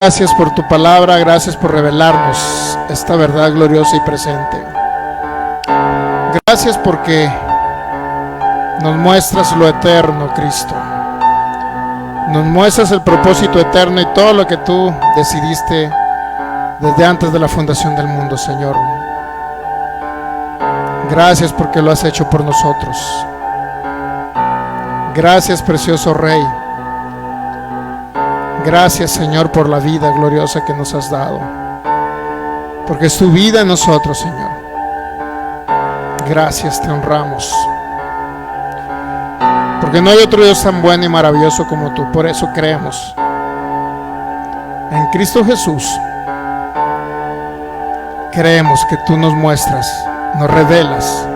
Gracias por tu palabra, gracias por revelarnos esta verdad gloriosa y presente. Gracias porque nos muestras lo eterno, Cristo. Nos muestras el propósito eterno y todo lo que tú decidiste desde antes de la fundación del mundo, Señor. Gracias porque lo has hecho por nosotros. Gracias, precioso Rey. Gracias, Señor, por la vida gloriosa que nos has dado, porque es tu vida en nosotros, Señor. Gracias, te honramos, porque no hay otro Dios tan bueno y maravilloso como tú. Por eso creemos en Cristo Jesús. Creemos que tú nos muestras, nos revelas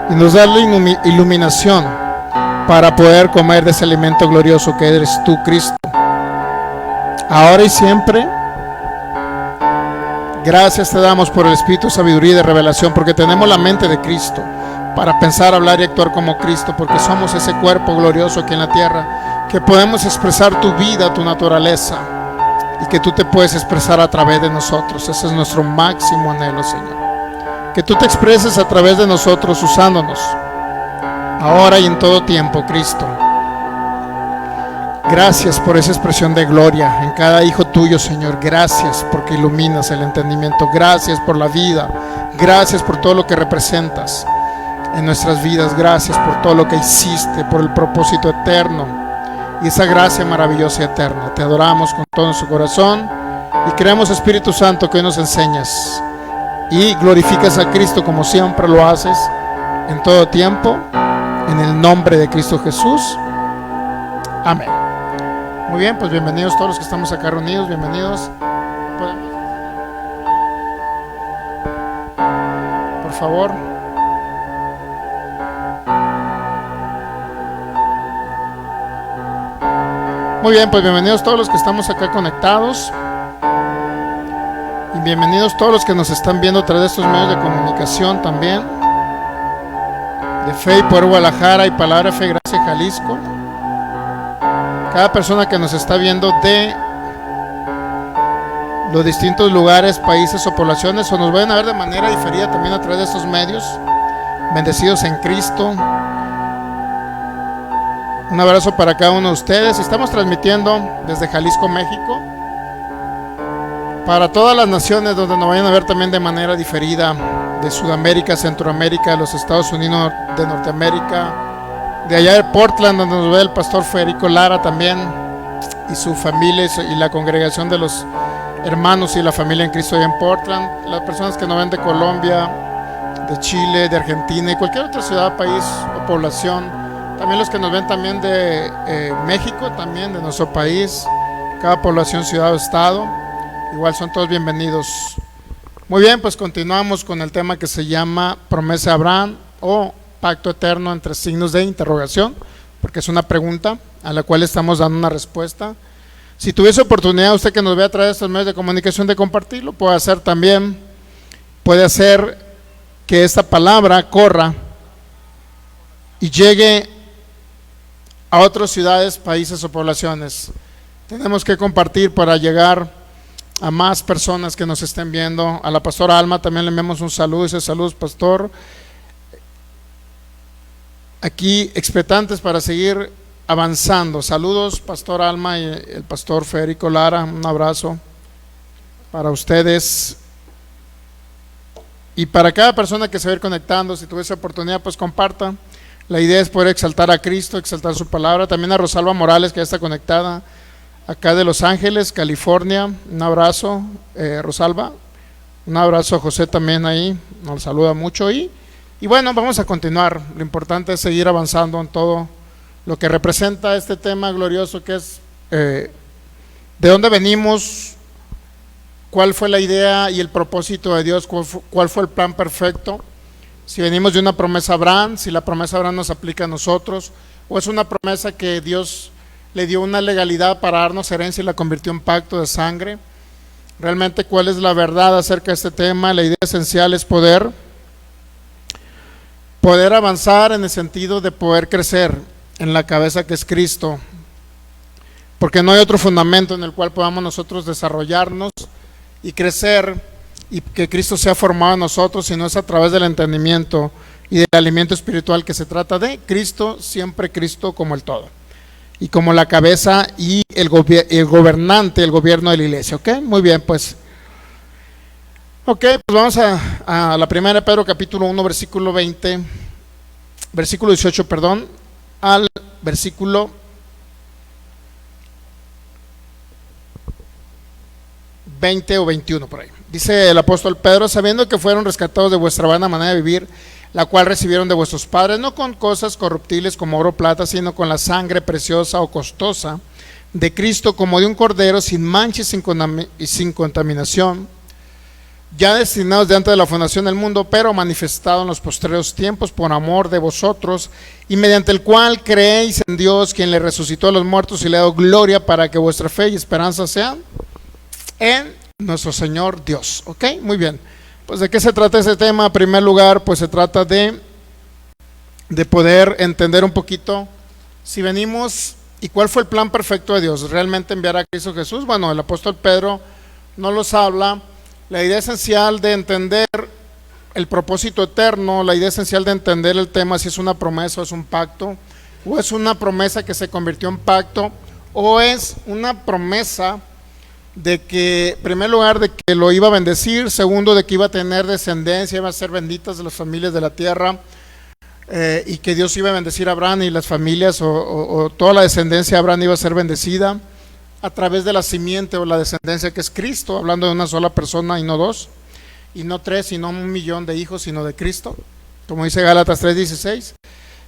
y nos das la iluminación para poder comer de ese alimento glorioso que eres tú, Cristo, ahora y siempre. Gracias te damos por el espíritu de sabiduría y de revelación, porque tenemos la mente de Cristo para pensar, hablar y actuar como Cristo, porque somos ese cuerpo glorioso aquí en la tierra, que podemos expresar tu vida, tu naturaleza, y que tú te puedes expresar a través de nosotros. Ese es nuestro máximo anhelo, Señor, que tú te expreses a través de nosotros, usándonos ahora y en todo tiempo, Cristo. Gracias por esa expresión de gloria en cada hijo tuyo, Señor. Gracias porque iluminas el entendimiento. Gracias por la vida. Gracias por todo lo que representas en nuestras vidas. Gracias por todo lo que hiciste, por el propósito eterno y esa gracia maravillosa y eterna. Te adoramos con todo nuestro corazón y creemos, Espíritu Santo, que hoy nos enseñas y glorificas a Cristo como siempre lo haces en todo tiempo, en el nombre de Cristo Jesús. Amén. Muy bien, pues bienvenidos todos los que estamos acá reunidos, bienvenidos. Por favor. Muy bien, pues bienvenidos todos los que estamos acá conectados. Y bienvenidos todos los que nos están viendo a través de estos medios de comunicación también. De Fe y Poder Guadalajara y Palabra Fe Gracia Jalisco. Cada persona que nos está viendo de los distintos lugares, países o poblaciones, o nos vayan a ver de manera diferida también a través de estos medios, bendecidos en Cristo. Un abrazo para cada uno de ustedes. Estamos transmitiendo desde Jalisco, México, para todas las naciones donde nos vayan a ver también de manera diferida, de Sudamérica, Centroamérica, de los Estados Unidos de Norteamérica, de allá de Portland, donde nos ve el pastor Federico Lara también, y su familia y la congregación de los hermanos y la familia en Cristo allá en Portland. Las personas que nos ven de Colombia, de Chile, de Argentina y cualquier otra ciudad, país o población. También los que nos ven también de México, también de nuestro país, cada población, ciudad o estado, igual son todos bienvenidos. Muy bien, pues continuamos con el tema que se llama Promesa de Abraham o Pacto Eterno entre signos de interrogación, porque es una pregunta a la cual estamos dando una respuesta. Si tuviese oportunidad usted que nos ve a través de estos medios de comunicación de compartirlo, puede hacer también, puede hacer que esta palabra corra y llegue a otras ciudades, países o poblaciones. Tenemos que compartir para llegar a más personas que nos estén viendo. A la pastora Alma también le enviamos un saludo, dice: saludos, pastor. Aquí expectantes para seguir avanzando. Saludos, pastor Alma y el pastor Federico Lara, un abrazo para ustedes y para cada persona que se va a ir conectando. Si tuviese oportunidad, pues comparta. La idea es poder exaltar a Cristo, exaltar su palabra. También a Rosalba Morales, que ya está conectada acá de Los Ángeles, California, un abrazo, Rosalba. Un abrazo a José también ahí, nos saluda mucho. Y bueno, vamos a continuar. Lo importante es seguir avanzando en todo lo que representa este tema glorioso que es de dónde venimos, cuál fue la idea y el propósito de Dios, cuál fue el plan perfecto. Si venimos de una promesa a Abraham, si la promesa a Abraham nos aplica a nosotros, o es una promesa que Dios le dio una legalidad para darnos herencia y la convirtió en pacto de sangre. Realmente, ¿cuál es la verdad acerca de este tema? La idea esencial es poder avanzar en el sentido de poder crecer en la cabeza que es Cristo, porque no hay otro fundamento en el cual podamos nosotros desarrollarnos y crecer y que Cristo sea formado en nosotros, sino es a través del entendimiento y del alimento espiritual, que se trata de Cristo, siempre Cristo como el todo y como la cabeza y el gobernante, el gobierno de la iglesia. ¿Ok? Muy bien, pues. Ok, pues vamos a la primera de Pedro capítulo 1 versículo 18, perdón, al versículo 20 o 21 por ahí. Dice el apóstol Pedro: sabiendo que fueron rescatados de vuestra vana manera de vivir, la cual recibieron de vuestros padres, no con cosas corruptibles como oro o plata, sino con la sangre preciosa o costosa de Cristo, como de un cordero sin mancha y sin contaminación, ya destinados de antes de la fundación del mundo, pero manifestado en los postreros tiempos por amor de vosotros, y mediante el cual creéis en Dios, quien le resucitó a los muertos y le ha dado gloria, para que vuestra fe y esperanza sean en nuestro Señor Dios. Ok, muy bien. Pues ¿de qué se trata ese tema? En primer lugar, pues se trata de poder entender un poquito si venimos y cuál fue el plan perfecto de Dios, realmente enviar a Cristo Jesús. Bueno, el apóstol Pedro nos los habla. La idea esencial de entender el propósito eterno, la idea esencial de entender el tema, si es una promesa o es un pacto, o es una promesa que se convirtió en pacto, o es una promesa de que, en primer lugar, de que lo iba a bendecir, segundo, de que iba a tener descendencia, iba a ser benditas de las familias de la tierra, y que Dios iba a bendecir a Abraham y las familias, o toda la descendencia de Abraham iba a ser bendecida a través de la simiente o la descendencia que es Cristo, hablando de una sola persona y no dos, y no tres, y no 1,000,000 de hijos, sino de Cristo, como dice Gálatas 3:16.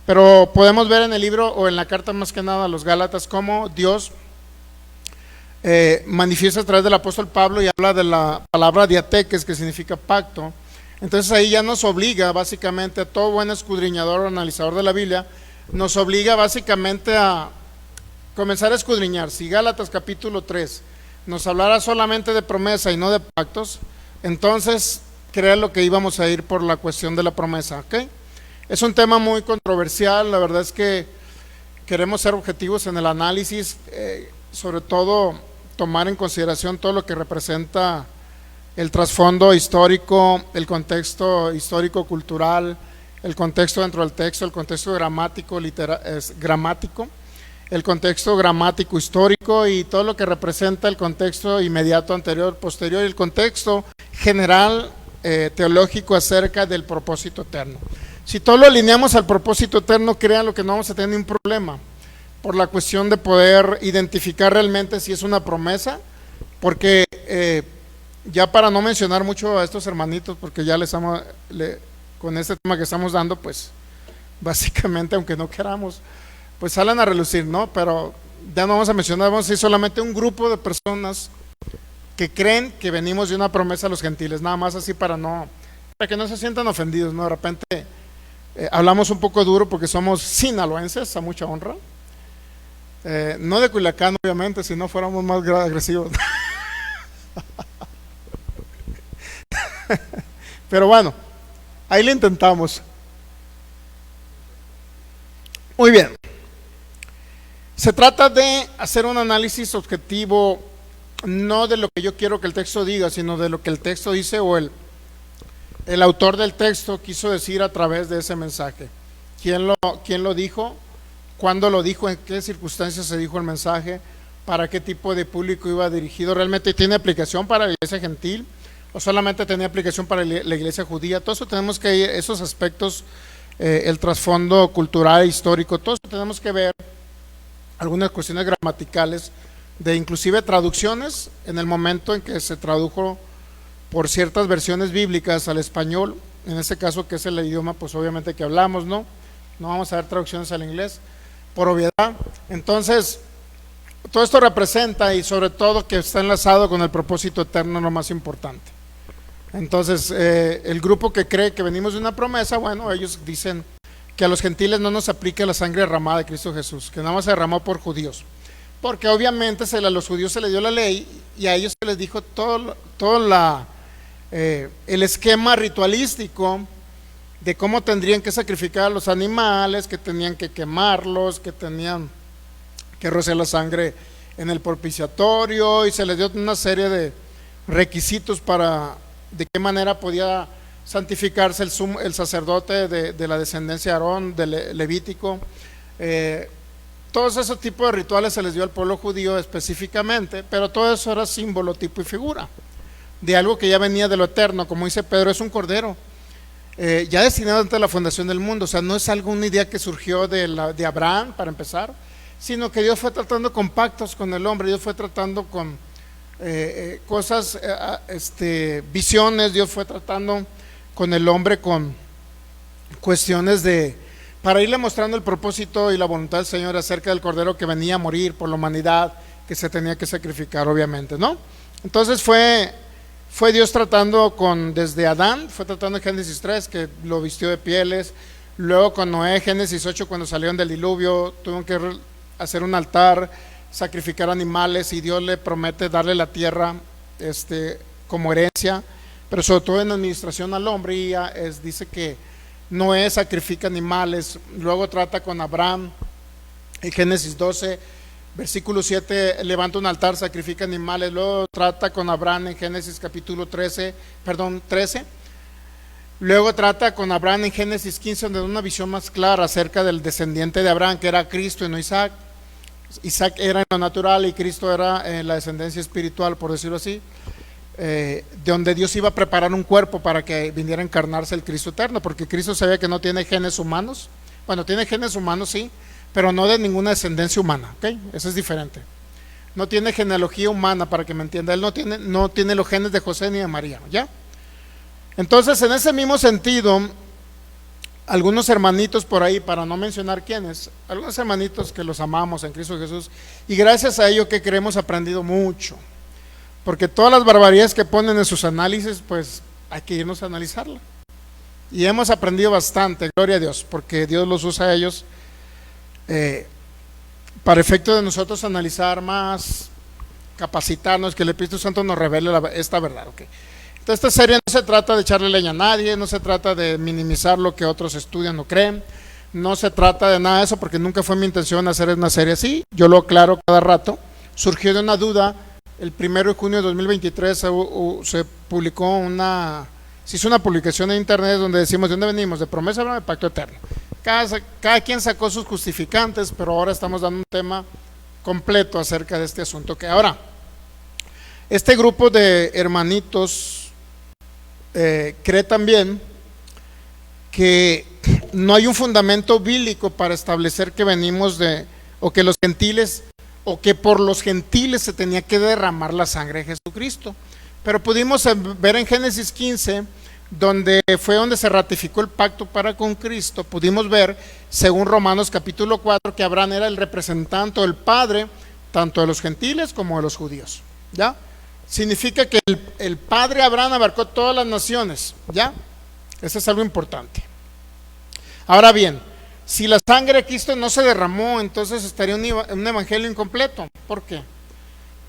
Pero podemos ver en el libro, o en la carta más que nada a los Gálatas, cómo Dios manifiesta a través del apóstol Pablo, y habla de la palabra diateques, que significa pacto. Entonces ahí ya nos obliga básicamente, a todo buen escudriñador o analizador de la Biblia, nos obliga básicamente a comenzar a escudriñar. Si Gálatas capítulo 3 nos hablara solamente de promesa y no de pactos, entonces creo lo que íbamos a ir por la cuestión de la promesa. ¿Ok? Es un tema muy controversial. La verdad es que queremos ser objetivos en el análisis, sobre todo tomar en consideración todo lo que representa el trasfondo histórico, el contexto histórico cultural, el contexto dentro del texto, el contexto gramático, el contexto gramático histórico, y todo lo que representa el contexto inmediato, anterior, posterior, y el contexto general teológico acerca del propósito eterno. Si todo lo alineamos al propósito eterno, créanlo que no vamos a tener ningún problema, por la cuestión de poder identificar realmente si es una promesa, porque ya, para no mencionar mucho a estos hermanitos, porque ya con este tema que estamos dando, pues básicamente, aunque no queramos, pues salen a relucir, ¿no? Pero ya no vamos a mencionar, vamos a decir solamente un grupo de personas que creen que venimos de una promesa a los gentiles, nada más así para que no se sientan ofendidos, ¿no? De repente hablamos un poco duro porque somos sinaloenses, a mucha honra, no de Culiacán obviamente, si no fuéramos más agresivos. Pero bueno, ahí lo intentamos. Muy bien. Se trata de hacer un análisis objetivo, no de lo que yo quiero que el texto diga, sino de lo que el texto dice, o el autor del texto quiso decir a través de ese mensaje. ¿Quién lo dijo? ¿Cuándo lo dijo? ¿En qué circunstancias se dijo el mensaje? ¿Para qué tipo de público iba dirigido? ¿Realmente tiene aplicación para la iglesia gentil? ¿O solamente tenía aplicación para la iglesia judía? Todo eso tenemos que ir, esos aspectos, el trasfondo cultural, histórico, todo eso tenemos que ver. Algunas cuestiones gramaticales, de inclusive traducciones, en el momento en que se tradujo por ciertas versiones bíblicas al español, en este caso que es el idioma pues obviamente que hablamos, no vamos a ver traducciones al inglés, por obviedad. Entonces, todo esto representa, y sobre todo que está enlazado con el propósito eterno, lo más importante. Entonces, el grupo que cree que venimos de una promesa, bueno, ellos dicen que a los gentiles no nos aplica la sangre derramada de Cristo Jesús, que nada más se derramó por judíos, porque obviamente a los judíos se les dio la ley, y a ellos se les dijo todo el esquema ritualístico de cómo tendrían que sacrificar a los animales, que tenían que quemarlos, que tenían que rociar la sangre en el propiciatorio, y se les dio una serie de requisitos para de qué manera podía santificarse el sacerdote de la descendencia de Aarón, de Levítico. Todos esos tipos de rituales se les dio al pueblo judío específicamente, pero todo eso era símbolo, tipo y figura de algo que ya venía de lo eterno. Como dice Pedro, es un cordero ya destinado ante la fundación del mundo. O sea, no es algo, una idea que surgió de Abraham, para empezar, sino que Dios fue tratando con pactos con el hombre. Dios fue tratando con cosas, visiones. Dios fue tratando con el hombre con cuestiones para irle mostrando el propósito y la voluntad del Señor acerca del cordero que venía a morir por la humanidad, que se tenía que sacrificar, obviamente, ¿no? Entonces fue Dios tratando desde Adán, fue tratando en Génesis 3, que lo vistió de pieles. Luego con Noé, Génesis 8, cuando salieron del diluvio, tuvieron que hacer un altar, sacrificar animales, y Dios le promete darle la tierra como herencia, pero sobre todo en administración al hombre. Y dice que Noé sacrifica animales. Luego trata con Abraham en Génesis 12, versículo 7, levanta un altar, sacrifica animales. Luego trata con Abraham en Génesis capítulo 13. Luego trata con Abraham en Génesis 15, donde da una visión más clara acerca del descendiente de Abraham, que era Cristo y no Isaac. Isaac era en lo natural y Cristo era en la descendencia espiritual, por decirlo así, de donde Dios iba a preparar un cuerpo para que viniera a encarnarse el Cristo eterno, porque Cristo sabía que no tiene genes humanos. Bueno, tiene genes humanos, sí, pero no de ninguna descendencia humana, ¿ok? Eso es diferente. No tiene genealogía humana, para que me entienda. Él no tiene los genes de José ni de María, ¿ya? Entonces, en ese mismo sentido, algunos hermanitos por ahí, para no mencionar quiénes, algunos hermanitos que los amamos en Cristo Jesús, y gracias a ello que hemos aprendido mucho, porque todas las barbaridades que ponen en sus análisis, pues hay que irnos a analizarla. Y hemos aprendido bastante, gloria a Dios, porque Dios los usa a ellos para efecto de nosotros analizar más, capacitarnos, que el Espíritu Santo nos revele esta verdad, ¿ok? Entonces, esta serie no se trata de echarle leña a nadie, no se trata de minimizar lo que otros estudian o creen, no se trata de nada de eso, porque nunca fue mi intención hacer una serie así. Yo lo aclaro cada rato. Surgió de una duda. El 1 de junio de 2023 se publicó se hizo una publicación en internet donde decimos: ¿de dónde venimos? De promesa, de pacto eterno. Cada quien sacó sus justificantes, pero ahora estamos dando un tema completo acerca de este asunto. Que ahora, este grupo de hermanitos cree también que no hay un fundamento bíblico para establecer que venimos o que los gentiles, o que por los gentiles se tenía que derramar la sangre de Jesucristo. Pero pudimos ver en Génesis 15, donde se ratificó el pacto para con Cristo. Pudimos ver, según Romanos capítulo 4, que Abraham era el representante o el padre tanto de los gentiles como de los judíos, ¿ya? Significa que el padre Abraham abarcó todas las naciones, ¿ya? Eso es algo importante. Ahora bien, si la sangre de Cristo no se derramó, entonces estaría un evangelio incompleto. ¿Por qué?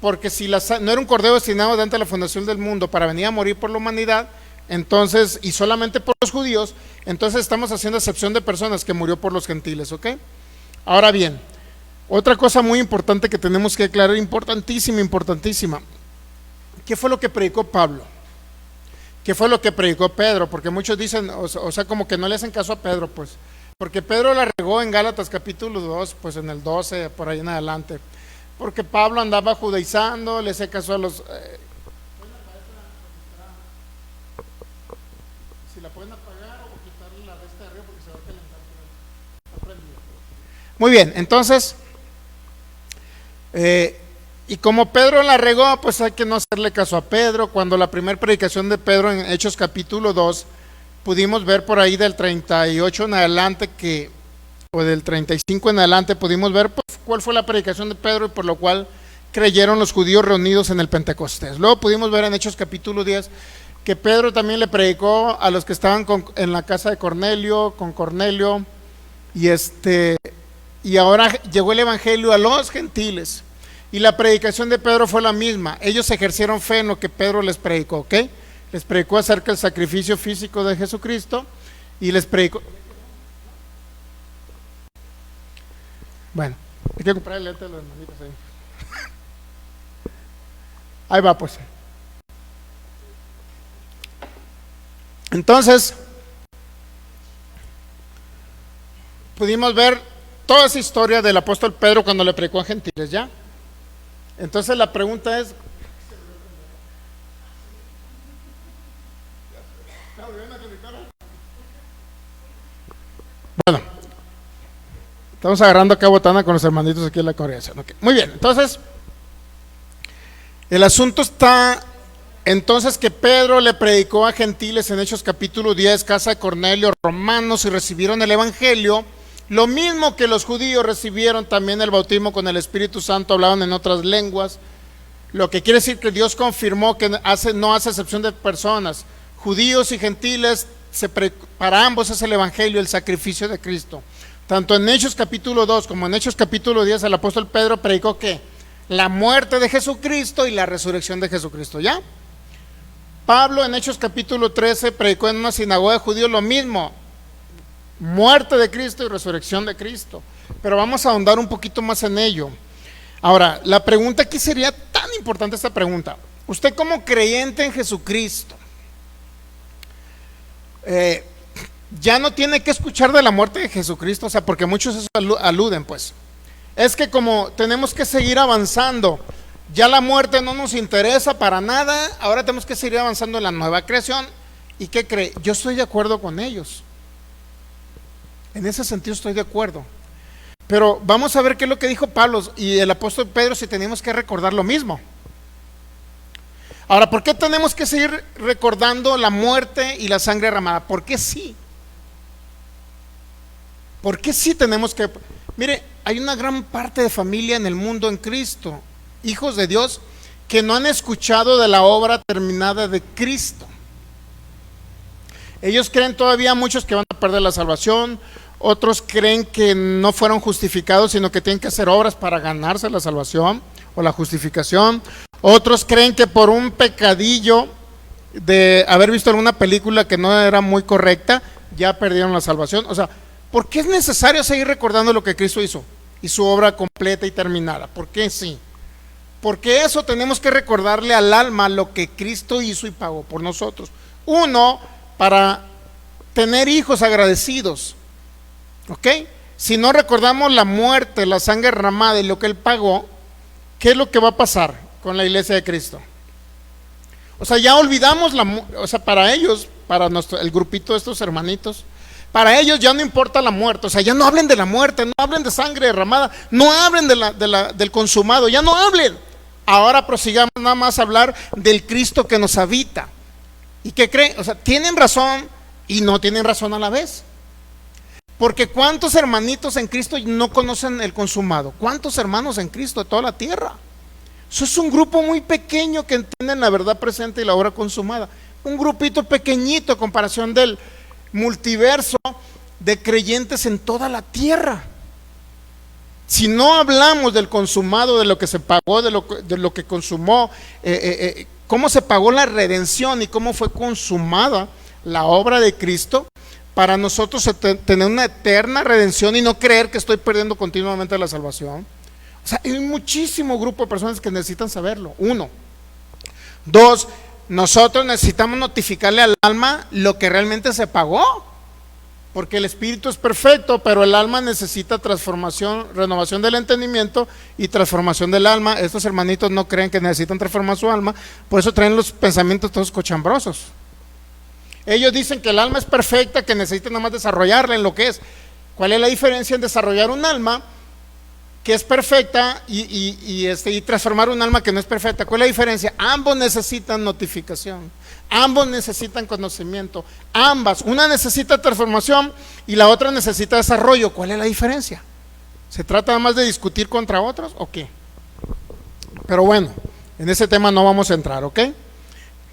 Porque si no era un cordero destinado ante la fundación del mundo para venir a morir por la humanidad, entonces, y solamente por los judíos, entonces estamos haciendo excepción de personas que murió por los gentiles, ¿ok? Ahora bien, otra cosa muy importante que tenemos que aclarar, importantísima. ¿Qué fue lo que predicó Pablo? ¿Qué fue lo que predicó Pedro? Porque muchos dicen, o sea, como que no le hacen caso a Pedro, pues. Porque Pedro la regó en Gálatas capítulo 2, pues en el 12, por ahí en adelante. Porque Pablo andaba judaizando, le hacía caso a los... si la pueden apagar o quitarle la de este de arriba porque se va a calentar. Está prendido. Muy bien, entonces... y como Pedro la regó, pues hay que no hacerle caso a Pedro. Cuando la primera predicación de Pedro en Hechos capítulo 2, pudimos ver por ahí del 38 en adelante o del 35 en adelante, pudimos ver pues, cuál fue la predicación de Pedro y por lo cual creyeron los judíos reunidos en el Pentecostés. Luego pudimos ver en Hechos capítulo 10 que Pedro también le predicó a los que estaban en la casa de Cornelio, y ahora llegó el evangelio a los gentiles. Y la predicación de Pedro fue la misma. Ellos ejercieron fe en lo que Pedro les predicó, ¿ok? Les predicó acerca del sacrificio físico de Jesucristo y les predicó... Bueno, hay que comprar el lente de los hermanitos ahí. Ahí va pues. Entonces, pudimos ver toda esa historia del apóstol Pedro cuando le predicó a gentiles, ¿ya? Entonces la pregunta es, bueno, estamos agarrando acá botana con los hermanitos aquí en la congregación. Okay. Muy bien, entonces el asunto está entonces que Pedro le predicó a gentiles en Hechos capítulo 10, casa de Cornelio, romanos, y recibieron el evangelio, lo mismo que los judíos recibieron también el bautismo con el Espíritu Santo, hablaban en otras lenguas, lo que quiere decir que Dios confirmó que no hace excepción de personas, judíos y gentiles, para ambos es el evangelio, el sacrificio de Cristo. Tanto en Hechos capítulo 2 como en Hechos capítulo 10 el apóstol Pedro predicó que la muerte de Jesucristo y la resurrección de Jesucristo, ¿ya? Pablo en Hechos capítulo 13 predicó en una sinagoga de judíos lo mismo, muerte de Cristo y resurrección de Cristo, pero vamos a ahondar un poquito más en ello. Ahora, la pregunta aquí sería tan importante, esta pregunta: usted como creyente en Jesucristo, ya no tiene que escuchar de la muerte de Jesucristo, o sea, porque muchos eso aluden, pues, es que como tenemos que seguir avanzando, ya la muerte no nos interesa para nada, ahora tenemos que seguir avanzando en la nueva creación. ¿Y qué cree? Yo estoy de acuerdo con ellos, en ese sentido estoy de acuerdo, pero vamos a ver qué es lo que dijo Pablo y el apóstol Pedro, si tenemos que recordar lo mismo. Ahora, ¿por qué tenemos que seguir recordando la muerte y la sangre derramada? ¿Por qué sí? ¿Por qué sí tenemos que? Mire, hay una gran parte de familia en el mundo en Cristo, hijos de Dios, que no han escuchado de la obra terminada de Cristo. Ellos creen todavía, muchos, que van a perder la salvación, otros creen que no fueron justificados, sino que tienen que hacer obras para ganarse la salvación o la justificación. Otros creen que por un pecadillo de haber visto alguna película que no era muy correcta, ya perdieron la salvación. O sea, ¿por qué es necesario seguir recordando lo que Cristo hizo y su obra completa y terminada? ¿Por qué sí? Porque eso tenemos que recordarle al alma lo que Cristo hizo y pagó por nosotros. Uno, para tener hijos agradecidos, ¿ok? Si no recordamos la muerte, la sangre derramada y lo que Él pagó, ¿qué es lo que va a pasar con la iglesia de Cristo? O sea, ya olvidamos o sea, para ellos, para el grupito de estos hermanitos, para ellos ya no importa la muerte. O sea, ya no hablen de la muerte, no hablen de sangre derramada, no hablen del consumado, ya no hablen. Ahora prosigamos nada más a hablar del Cristo que nos habita. ¿Y qué creen? O sea, tienen razón y no tienen razón a la vez. Porque ¿cuántos hermanitos en Cristo no conocen el consumado? ¿Cuántos hermanos en Cristo de toda la tierra? Eso es un grupo muy pequeño que entienden la verdad presente y la obra consumada. Un grupito pequeñito a comparación del multiverso de creyentes en toda la tierra. Si no hablamos del consumado, de lo que se pagó, de lo que consumó, cómo se pagó la redención y cómo fue consumada la obra de Cristo, para nosotros tener una eterna redención y no creer que estoy perdiendo continuamente la salvación. O sea, hay muchísimo grupo de personas que necesitan saberlo. Uno. Dos, nosotros necesitamos notificarle al alma lo que realmente se pagó, porque el espíritu es perfecto, pero el alma necesita transformación, renovación del entendimiento y transformación del alma. Estos hermanitos no creen que necesitan transformar su alma, por eso traen los pensamientos todos cochambrosos. Ellos dicen que el alma es perfecta, que necesitan nada más desarrollarla en lo que es. ¿Cuál es la diferencia en desarrollar un alma que es perfecta y transformar un alma que no es perfecta? ¿Cuál es la diferencia? Ambos necesitan notificación, ambos necesitan conocimiento, ambas, una necesita transformación y la otra necesita desarrollo. ¿Cuál es la diferencia? ¿Se trata nada más de discutir contra otros o qué? Pero bueno, en ese tema no vamos a entrar, ¿ok?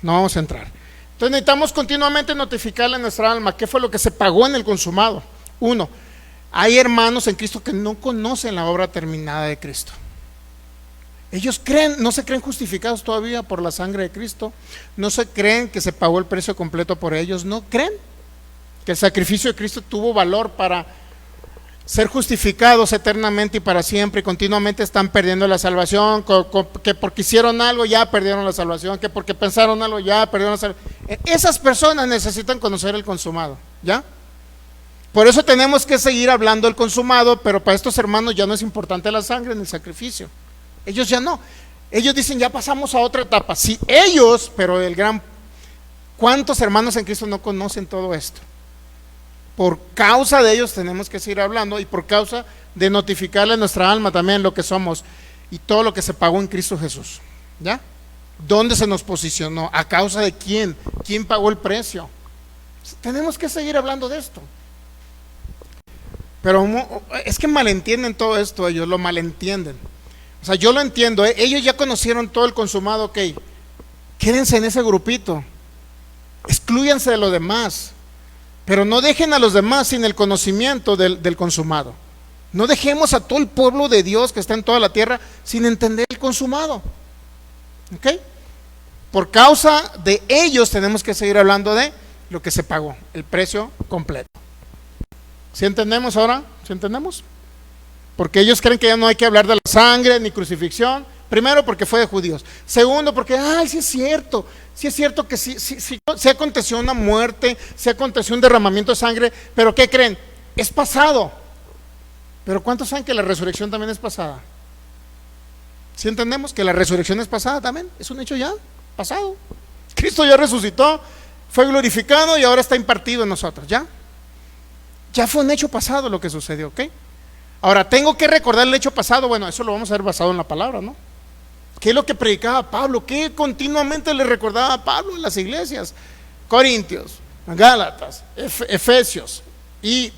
No vamos a entrar. Entonces necesitamos continuamente notificarle a nuestra alma qué fue lo que se pagó en el consumado. Uno, hay hermanos en Cristo que no conocen la obra terminada de Cristo. Ellos no se creen justificados todavía por la sangre de Cristo, no se creen que se pagó el precio completo por ellos, no creen que el sacrificio de Cristo tuvo valor para ser justificados eternamente y para siempre, y continuamente están perdiendo la salvación, que porque hicieron algo ya perdieron la salvación, que porque pensaron algo ya perdieron la salvación. Esas personas necesitan conocer el consumado, ¿ya? Por eso tenemos que seguir hablando del consumado, pero para estos hermanos ya no es importante la sangre ni el sacrificio. Ellos ya no. Ellos dicen, ya pasamos a otra etapa. Sí, ellos, pero ¿cuántos hermanos en Cristo no conocen todo esto? Por causa de ellos tenemos que seguir hablando, y por causa de notificarle a nuestra alma también lo que somos y todo lo que se pagó en Cristo Jesús, ¿ya? ¿Dónde se nos posicionó? ¿A causa de quién? ¿Quién pagó el precio? Tenemos que seguir hablando de esto. Pero es que malentienden todo esto, ellos lo malentienden. O sea, yo lo entiendo, ellos ya conocieron todo el consumado, ok. Quédense en ese grupito, exclúyanse de lo demás. Pero no dejen a los demás sin el conocimiento del consumado. No dejemos a todo el pueblo de Dios que está en toda la tierra sin entender el consumado. ¿Ok? Por causa de ellos tenemos que seguir hablando de lo que se pagó, el precio completo. ¿Sí entendemos ahora? ¿Sí entendemos? Porque ellos creen que ya no hay que hablar de la sangre ni crucifixión. Primero, porque fue de judíos. Segundo, porque, sí es cierto que sí aconteció una muerte, sí aconteció un derramamiento de sangre, pero ¿qué creen? Es pasado. Pero ¿cuántos saben que la resurrección también es pasada? ¿Sí entendemos que la resurrección es pasada también? Es un hecho ya pasado. Cristo ya resucitó, fue glorificado y ahora está impartido en nosotros, ¿ya? Ya fue un hecho pasado lo que sucedió, ¿ok? Ahora, tengo que recordar el hecho pasado. Bueno, eso lo vamos a ver basado en la palabra, ¿no? ¿Qué es lo que predicaba Pablo? ¿Qué continuamente le recordaba a Pablo en las iglesias? Corintios, Gálatas, Efesios y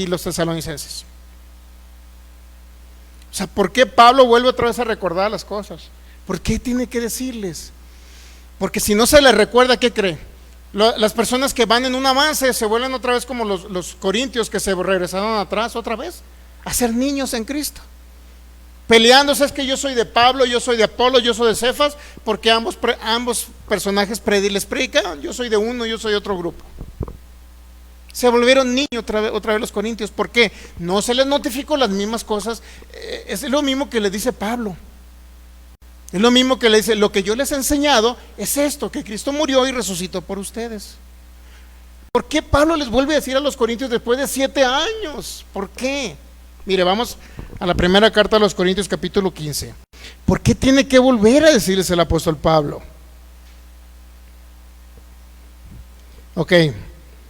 los tesalonicenses. O sea, ¿por qué Pablo vuelve otra vez a recordar las cosas? ¿Por qué tiene que decirles? Porque si no se les recuerda, ¿qué cree? Las personas que van en un avance se vuelven otra vez como los corintios que se regresaron atrás otra vez a ser niños en Cristo. Peleándose, es que yo soy de Pablo, yo soy de Apolo, yo soy de Cefas, porque ambos personajes les predican, yo soy de uno, yo soy de otro grupo. Se volvieron niños otra vez los corintios. ¿Por qué? No se les notificó las mismas cosas. Es lo mismo que le dice Pablo. Es lo mismo que le dice, lo que yo les he enseñado es esto, que Cristo murió y resucitó por ustedes. ¿Por qué Pablo les vuelve a decir a los corintios después de 7 años? ¿Por qué? Mire, vamos a la primera carta a los Corintios, capítulo 15. ¿Por qué tiene que volver a decirles el apóstol Pablo? Ok,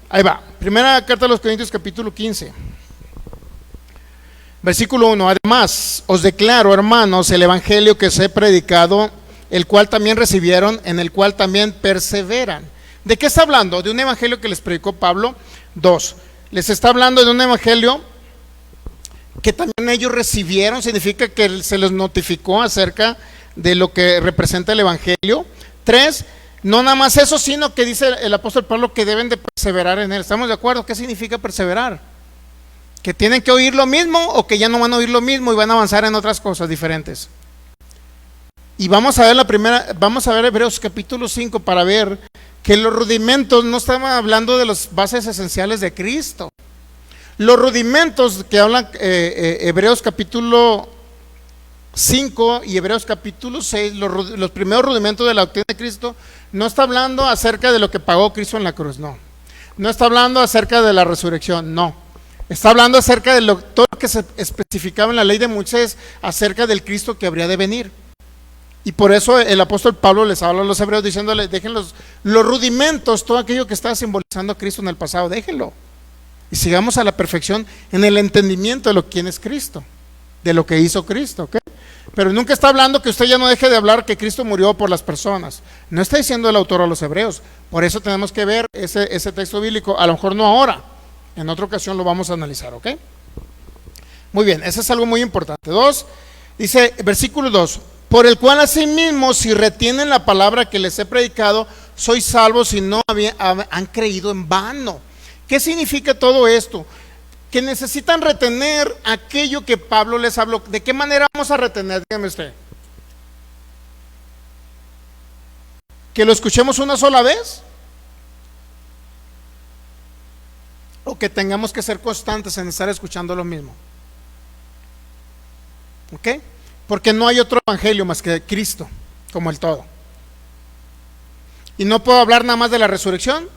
ahí va. Primera carta a los Corintios, capítulo 15. Versículo 1. Además, os declaro, hermanos, el evangelio que os he predicado, el cual también recibieron, en el cual también perseveran. ¿De qué está hablando? De un evangelio que les predicó Pablo. 2. Les está hablando de un evangelio que también ellos recibieron, significa que se les notificó acerca de lo que representa el evangelio. 3, no nada más eso, sino que dice el apóstol Pablo que deben de perseverar en él. ¿Estamos de acuerdo? ¿Qué significa perseverar? ¿Que tienen que oír lo mismo o que ya no van a oír lo mismo y van a avanzar en otras cosas diferentes? Y vamos a ver Hebreos capítulo 5 para ver que los rudimentos no estaban hablando de las bases esenciales de Cristo. Los rudimentos que hablan Hebreos capítulo 5 y Hebreos capítulo 6, los primeros rudimentos de la doctrina de Cristo, no está hablando acerca de lo que pagó Cristo en la cruz, no. No está hablando acerca de la resurrección, no. Está hablando acerca de todo lo que se especificaba en la ley de Moisés acerca del Cristo que habría de venir. Y por eso el apóstol Pablo les habla a los hebreos diciéndoles, dejen los rudimentos, todo aquello que estaba simbolizando a Cristo en el pasado, déjenlo. Y sigamos a la perfección en el entendimiento de quién es Cristo, de lo que hizo Cristo, ¿ok? Pero nunca está hablando que usted ya no deje de hablar que Cristo murió por las personas. No está diciendo el autor a los hebreos. Por eso tenemos que ver ese texto bíblico, a lo mejor no ahora, en otra ocasión lo vamos a analizar, ¿ok? Muy bien, eso es algo muy importante. 2, dice, versículo 2, por el cual asimismo, si retienen la palabra que les he predicado, sois salvos si no han creído en vano. ¿Qué significa todo esto? Que necesitan retener aquello que Pablo les habló. ¿De qué manera vamos a retener? Dígame usted. ¿Que lo escuchemos una sola vez? o que tengamos que ser constantes en estar escuchando lo mismo. ¿Ok? Porque no hay otro evangelio más que Cristo, como el todo. Y no puedo hablar nada más de la resurrección,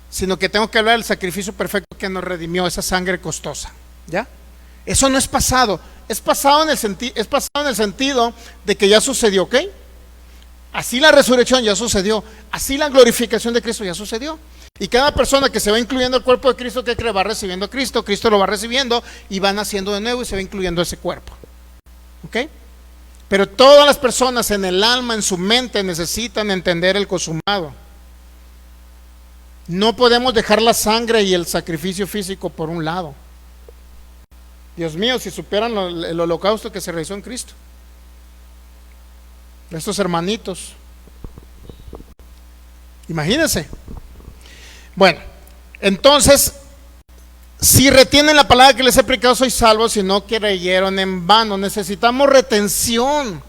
sino que tengo que hablar del sacrificio perfecto que nos redimió, esa sangre costosa. ¿Ya? Eso no es pasado, es pasado en el sentido de que ya sucedió, ¿ok? Así la resurrección ya sucedió, así la glorificación de Cristo ya sucedió. Y cada persona que se va incluyendo el cuerpo de Cristo, ¿qué cree? Va recibiendo a Cristo, Cristo lo va recibiendo y va naciendo de nuevo y se va incluyendo ese cuerpo. ¿Ok? Pero todas las personas en el alma, en su mente, necesitan entender el consumado. No podemos dejar la sangre y el sacrificio físico por un lado. Dios mío, si supieran el holocausto que se realizó en Cristo. Estos hermanitos. Imagínense. Bueno, entonces, si retienen la palabra que les he predicado, sois salvos, si no creyeron en vano. Necesitamos retención.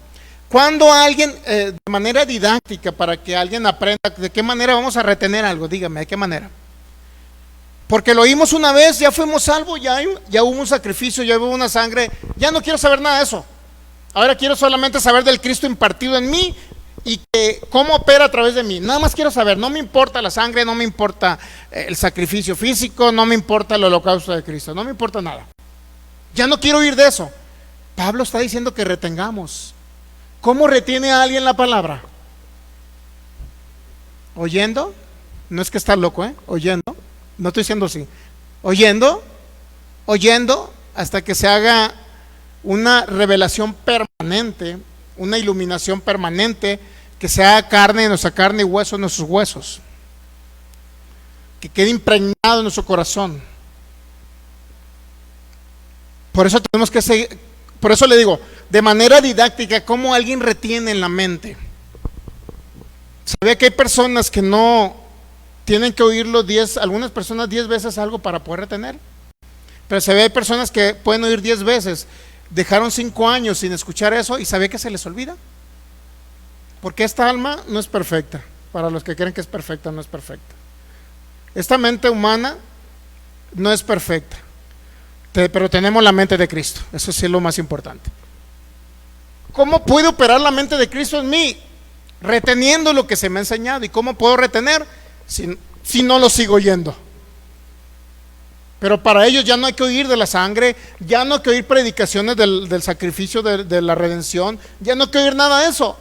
Cuando alguien, de manera didáctica, para que alguien aprenda, ¿de qué manera vamos a retener algo? Dígame, ¿de qué manera? Porque lo oímos una vez, ya fuimos salvos, ya hubo un sacrificio, ya hubo una sangre, ya no quiero saber nada de eso. Ahora quiero solamente saber del Cristo impartido en mí y que cómo opera a través de mí. Nada más quiero saber, no me importa la sangre, no me importa el sacrificio físico, no me importa el holocausto de Cristo, no me importa nada. Ya no quiero oír de eso. Pablo está diciendo que retengamos. ¿Cómo retiene a alguien la palabra? ¿Oyendo? No es que está loco, oyendo. No estoy diciendo así. Oyendo hasta que se haga una revelación permanente, una iluminación permanente, que se haga carne en nuestra carne y hueso en nuestros huesos, que quede impregnado en nuestro corazón. Por eso tenemos que seguir, por eso le digo, de manera didáctica, cómo alguien retiene en la mente. ¿Sabía que hay personas que no tienen que oírlo algunas personas 10 veces algo para poder retener? Pero se ve, hay personas que pueden oír 10 veces, dejaron 5 años sin escuchar eso y sabe que se les olvida. Porque esta alma no es perfecta. Para los que creen que es perfecta, no es perfecta. Esta mente humana no es perfecta, pero tenemos la mente de Cristo. Eso sí es lo más importante. ¿Cómo puede operar la mente de Cristo en mí? Reteniendo lo que se me ha enseñado. ¿Y cómo puedo retener? Si no lo sigo oyendo. Pero para ellos ya no hay que oír de la sangre, ya no hay que oír predicaciones del sacrificio de la redención, ya no hay que oír nada de eso.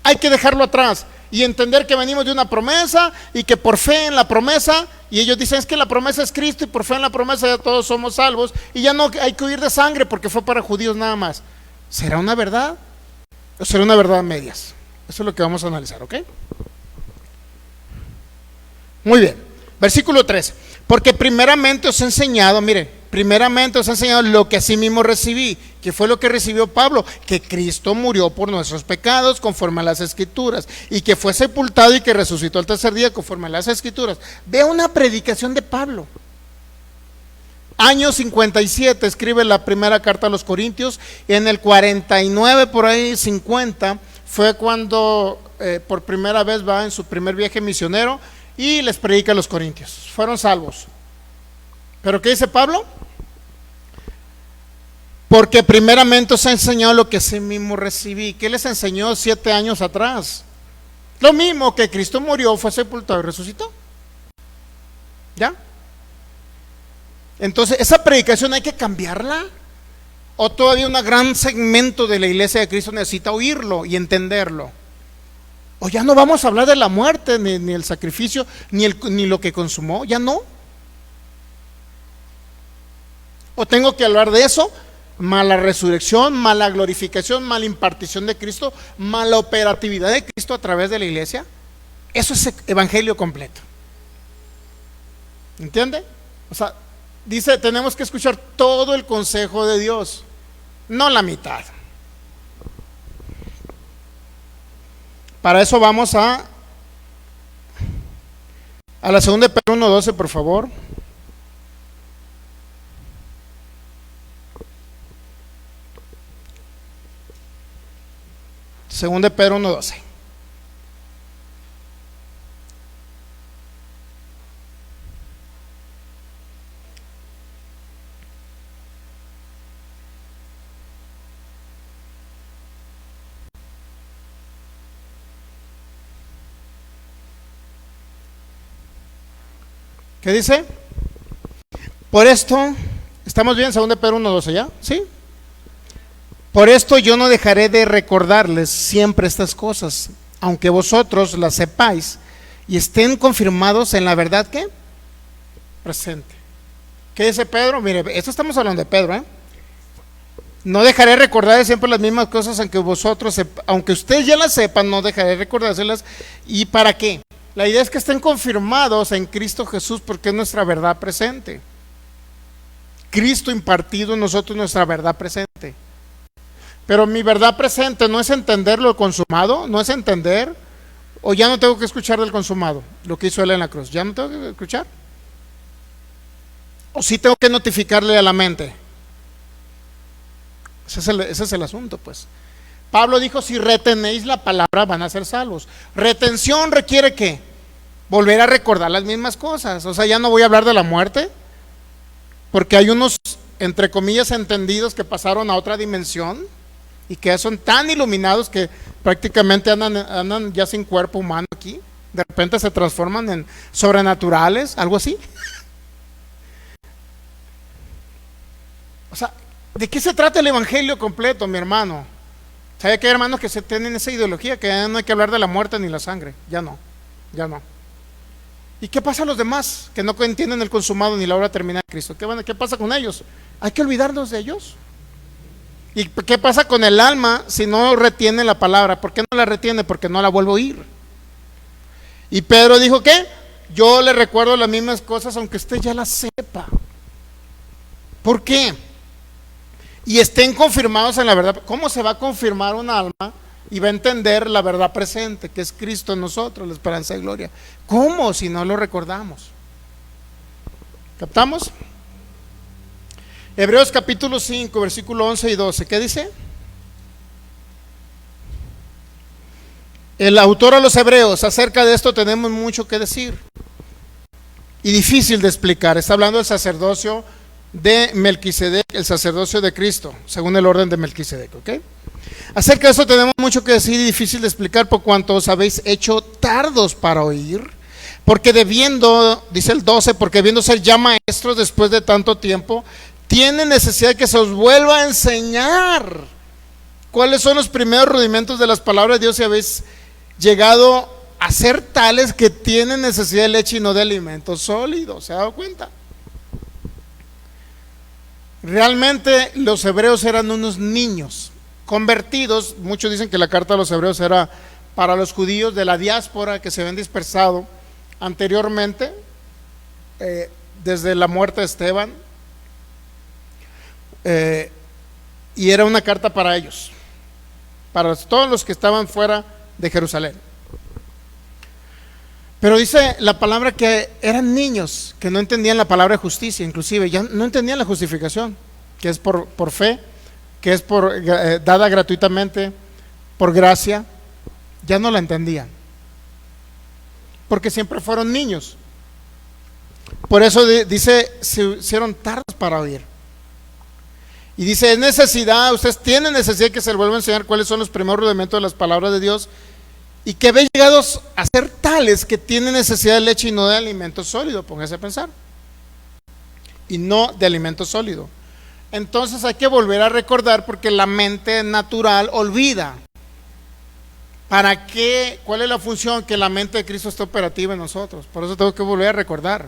Hay que dejarlo atrás y entender que venimos de una promesa y que por fe en la promesa, y ellos dicen es que la promesa es Cristo y por fe en la promesa ya todos somos salvos y ya no hay que oír de sangre porque fue para judíos nada más. ¿Será una verdad? ¿O será una verdad a medias? Eso es lo que vamos a analizar, ¿ok? Muy bien, versículo 13. Porque primeramente os he enseñado, mire, primeramente os he enseñado lo que asimismo recibí, que fue lo que recibió Pablo, que Cristo murió por nuestros pecados conforme a las Escrituras, y que fue sepultado y que resucitó al tercer día conforme a las Escrituras. Vea una predicación de Pablo. Año 57 escribe la primera carta a los Corintios, y en el 49 por ahí 50 fue cuando por primera vez va en su primer viaje misionero y les predica a los corintios. Fueron salvos. ¿Pero qué dice Pablo? Porque primeramente os he enseñado lo que sí mismo recibí. ¿Qué les enseñó 7 años atrás? Lo mismo, que Cristo murió, fue sepultado y resucitó. ¿Ya? Entonces, ¿esa predicación hay que cambiarla? ¿O todavía un gran segmento de la iglesia de Cristo necesita oírlo y entenderlo? ¿O ya no vamos a hablar de la muerte, ni el sacrificio, ni lo que consumó? ¿Ya no? ¿O tengo que hablar de eso? Mala resurrección, mala glorificación, mala impartición de Cristo, mala operatividad de Cristo a través de la iglesia. Eso es evangelio completo. ¿Entiende? O sea, dice, tenemos que escuchar todo el consejo de Dios, no la mitad. Para eso vamos a la segunda de Pedro 1:12, por favor. Segunda de Pedro 1:12. ¿Qué dice? Por esto, ¿estamos bien? 2 Pedro 1:12, ¿ya? ¿Sí? Por esto yo no dejaré de recordarles siempre estas cosas, aunque vosotros las sepáis y estén confirmados en la verdad que presente. ¿Qué dice Pedro? Mire, esto estamos hablando de Pedro, ¿eh? No dejaré de recordarles siempre las mismas cosas, aunque vosotros, aunque ustedes ya las sepan, no dejaré de recordárselas. ¿Y para qué? La idea es que estén confirmados en Cristo Jesús, porque es nuestra verdad presente. Cristo impartido en nosotros, nuestra verdad presente. Pero mi verdad presente no es entender lo consumado, no es entender, o ya no tengo que escuchar del consumado, lo que hizo él en la cruz. ¿Ya no tengo que escuchar? ¿O sí tengo que notificarle a la mente? Ese es el asunto, pues. Pablo dijo, si retenéis la palabra van a ser salvos. Retención requiere ¿qué? Volver a recordar las mismas cosas. O sea, ya no voy a hablar de la muerte, porque hay unos, entre comillas, entendidos que pasaron a otra dimensión y que son tan iluminados que prácticamente andan ya sin cuerpo humano aquí. De repente se transforman en sobrenaturales, algo así. O sea, ¿de qué se trata el evangelio completo, mi hermano? ¿Sabe que hay hermanos que se tienen esa ideología que ya no hay que hablar de la muerte ni la sangre? Ya no. ¿Y qué pasa a los demás que no entienden el consumado ni la obra terminada de Cristo? ¿Qué pasa con ellos? Hay que olvidarnos de ellos. ¿Y qué pasa con el alma si no retiene la palabra? ¿Por qué no la retiene? Porque no la vuelvo a oír. Y Pedro dijo, ¿qué? Yo le recuerdo las mismas cosas aunque usted ya las sepa. ¿Por qué? Y estén confirmados en la verdad. ¿Cómo se va a confirmar un alma y va a entender la verdad presente, que es Cristo en nosotros, la esperanza de gloria? ¿Cómo si no lo recordamos? ¿Captamos? Hebreos capítulo 5, versículo 11 y 12, ¿qué dice? El autor a los hebreos, acerca de esto tenemos mucho que decir y difícil de explicar. Está hablando del sacerdocio de Melquisedec, el sacerdocio de Cristo, según el orden de Melquisedec, ¿ok? Acerca de eso tenemos mucho que decir y difícil de explicar, por cuanto os habéis hecho tardos para oír, porque debiendo, dice el 12, porque debiendo ser ya maestros después de tanto tiempo, tienen necesidad de que se os vuelva a enseñar cuáles son los primeros rudimentos de las palabras de Dios, y habéis llegado a ser tales que tienen necesidad de leche y no de alimento sólido. ¿Se ha dado cuenta? Realmente los hebreos eran unos niños convertidos. Muchos dicen que la carta a los hebreos era para los judíos de la diáspora que se habían dispersado anteriormente, desde la muerte de Esteban, y era una carta para ellos, para todos los que estaban fuera de Jerusalén. Pero dice la palabra que eran niños que no entendían la palabra de justicia, inclusive ya no entendían la justificación, que es por fe, que es dada gratuitamente por gracia. Ya no la entendían, porque siempre fueron niños. Por eso dice, se hicieron tardos para oír. Y dice, es necesidad, ustedes tienen necesidad de que se les vuelva a enseñar cuáles son los primeros rudimentos de las palabras de Dios, y que habéis llegado a ser tales que tienen necesidad de leche y no de alimento sólido. Póngase a pensar. Y no de alimento sólido. Entonces hay que volver a recordar, porque la mente natural olvida. ¿Para qué? ¿Cuál es la función? Que la mente de Cristo esté operativa en nosotros. Por eso tengo que volver a recordar,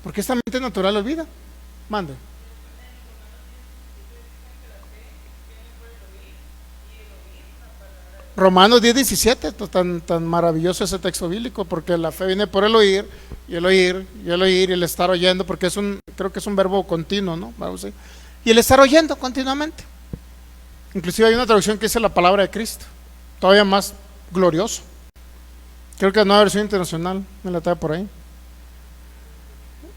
porque esta mente natural olvida. Mande. Romanos 10:17, tan maravilloso ese texto bíblico, porque la fe viene por el oír, y el oír, y el oír, y el estar oyendo, porque creo que es un verbo continuo, ¿no? Vamos a decir. Y el estar oyendo continuamente. Inclusive hay una traducción que dice la palabra de Cristo, todavía más glorioso. Creo que es la nueva versión internacional, me la trae por ahí.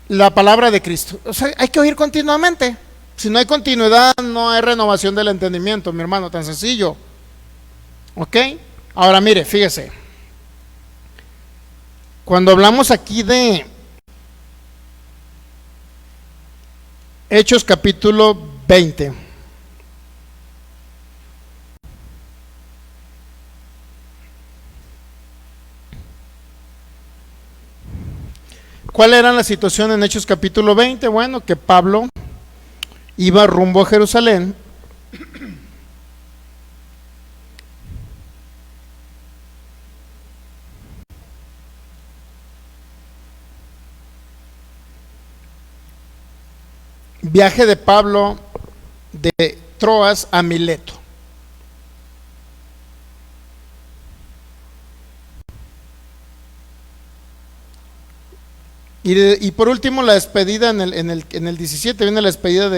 La palabra de Cristo. O sea, hay que oír continuamente. Si no hay continuidad, no hay renovación del entendimiento, mi hermano, tan sencillo. ¿Ok? Ahora mire, fíjese. Cuando hablamos aquí de Hechos capítulo 20, ¿Cuál era la situación en Hechos capítulo 20? Bueno, que Pablo iba rumbo a Jerusalén. Viaje de Pablo de Troas a Mileto. Y por último la despedida en el 17 viene la despedida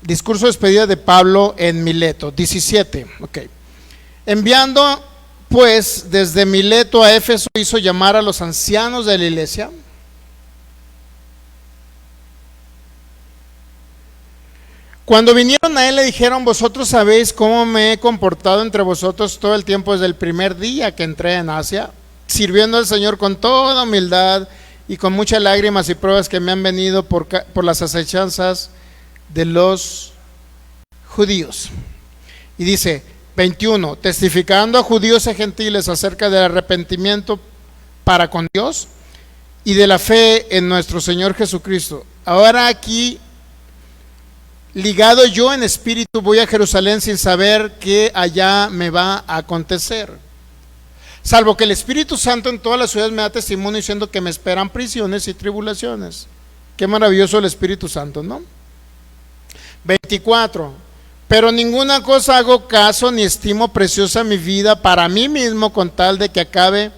discurso de despedida de Pablo en Mileto. 17, ok. Enviando pues desde Mileto a Éfeso, hizo llamar a los ancianos de la iglesia. Cuando vinieron a él le dijeron: vosotros sabéis cómo me he comportado entre vosotros todo el tiempo desde el primer día que entré en Asia, sirviendo al Señor con toda humildad y con muchas lágrimas y pruebas que me han venido por las acechanzas de los judíos. Y dice 21, testificando a judíos y gentiles acerca del arrepentimiento para con Dios y de la fe en nuestro Señor Jesucristo. Ahora aquí, ligado yo en espíritu, voy a Jerusalén sin saber qué allá me va a acontecer, salvo que el Espíritu Santo en todas las ciudades me da testimonio diciendo que me esperan prisiones y tribulaciones. Qué maravilloso el Espíritu Santo, ¿no? 24, pero ninguna cosa hago caso ni estimo preciosa mi vida para mí mismo, con tal de que acabe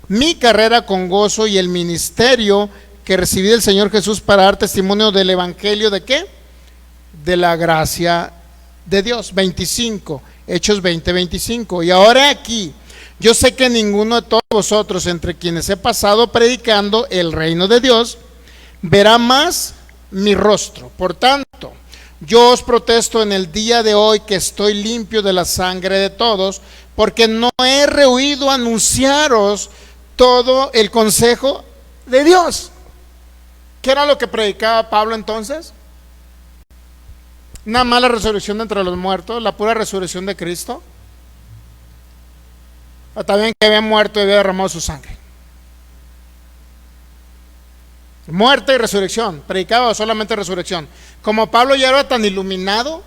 mi carrera con gozo y el ministerio que recibí del Señor Jesús para dar testimonio del Evangelio. ¿De qué? De la gracia de Dios. 25, Hechos 20:25. Y ahora aquí, yo sé que ninguno de todos vosotros, entre quienes he pasado predicando el reino de Dios, verá más mi rostro. Por tanto, yo os protesto en el día de hoy que estoy limpio de la sangre de todos, porque no he rehuido anunciaros todo el consejo de Dios. ¿Qué era lo que predicaba Pablo entonces? Nada más la resurrección de entre los muertos, la pura resurrección de Cristo. O también que había muerto y había derramado su sangre. Muerte y resurrección. Predicaba solamente resurrección. Como Pablo ya era tan iluminado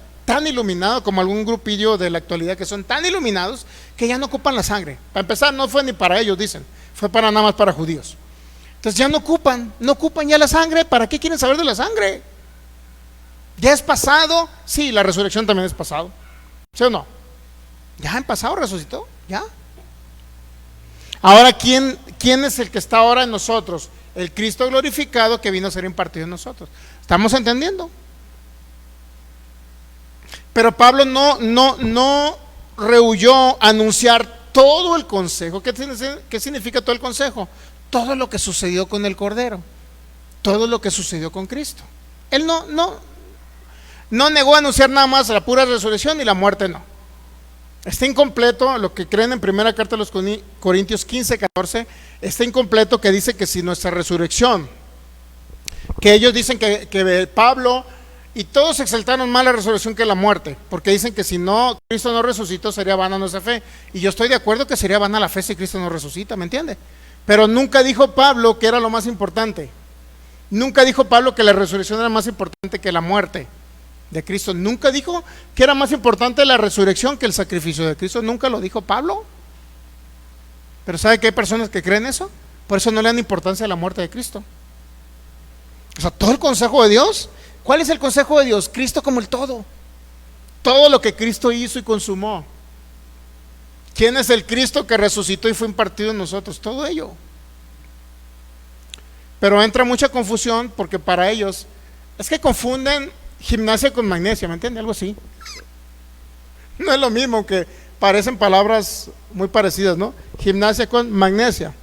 como algún grupillo de la actualidad que son tan iluminados que ya no ocupan la sangre. Para empezar, no fue ni para ellos, dicen, fue para nada más para judíos. Entonces ya no ocupan ya la sangre. ¿Para qué quieren saber de la sangre? ¿Ya es pasado? Sí, la resurrección también es pasado. ¿Sí o no? Ya en pasado resucitó, ya. Ahora, ¿quién es el que está ahora en nosotros? El Cristo glorificado que vino a ser impartido en nosotros. ¿Estamos entendiendo? Pero Pablo no rehuyó anunciar todo el consejo. ¿Qué significa todo el consejo? Todo lo que sucedió con el Cordero, todo lo que sucedió con Cristo. Él no negó a anunciar nada más la pura resurrección y la muerte, no. Está incompleto lo que creen en primera carta de los Corintios 15:14. Está incompleto que dice que si nuestra resurrección, que ellos dicen que Pablo y todos exaltaron más la resurrección que la muerte, porque dicen que si no, Cristo no resucitó, sería vana nuestra fe. Y yo estoy de acuerdo que sería vana la fe si Cristo no resucita, ¿me entiende? Pero nunca dijo Pablo que era lo más importante. Nunca dijo Pablo que la resurrección era más importante que la muerte de Cristo. Nunca dijo que era más importante la resurrección que el sacrificio de Cristo. Nunca lo dijo Pablo. Pero ¿sabe que hay personas que creen eso? Por eso no le dan importancia a la muerte de Cristo. O sea, todo el consejo de Dios. ¿Cuál es el consejo de Dios? Cristo como el todo. Todo lo que Cristo hizo y consumó. ¿Quién es el Cristo que resucitó y fue impartido en nosotros? Todo ello. Pero entra mucha confusión porque para ellos es que confunden gimnasia con magnesia, ¿me entiende? Algo así. No es lo mismo, aunque parecen palabras muy parecidas, ¿no? Gimnasia con magnesia.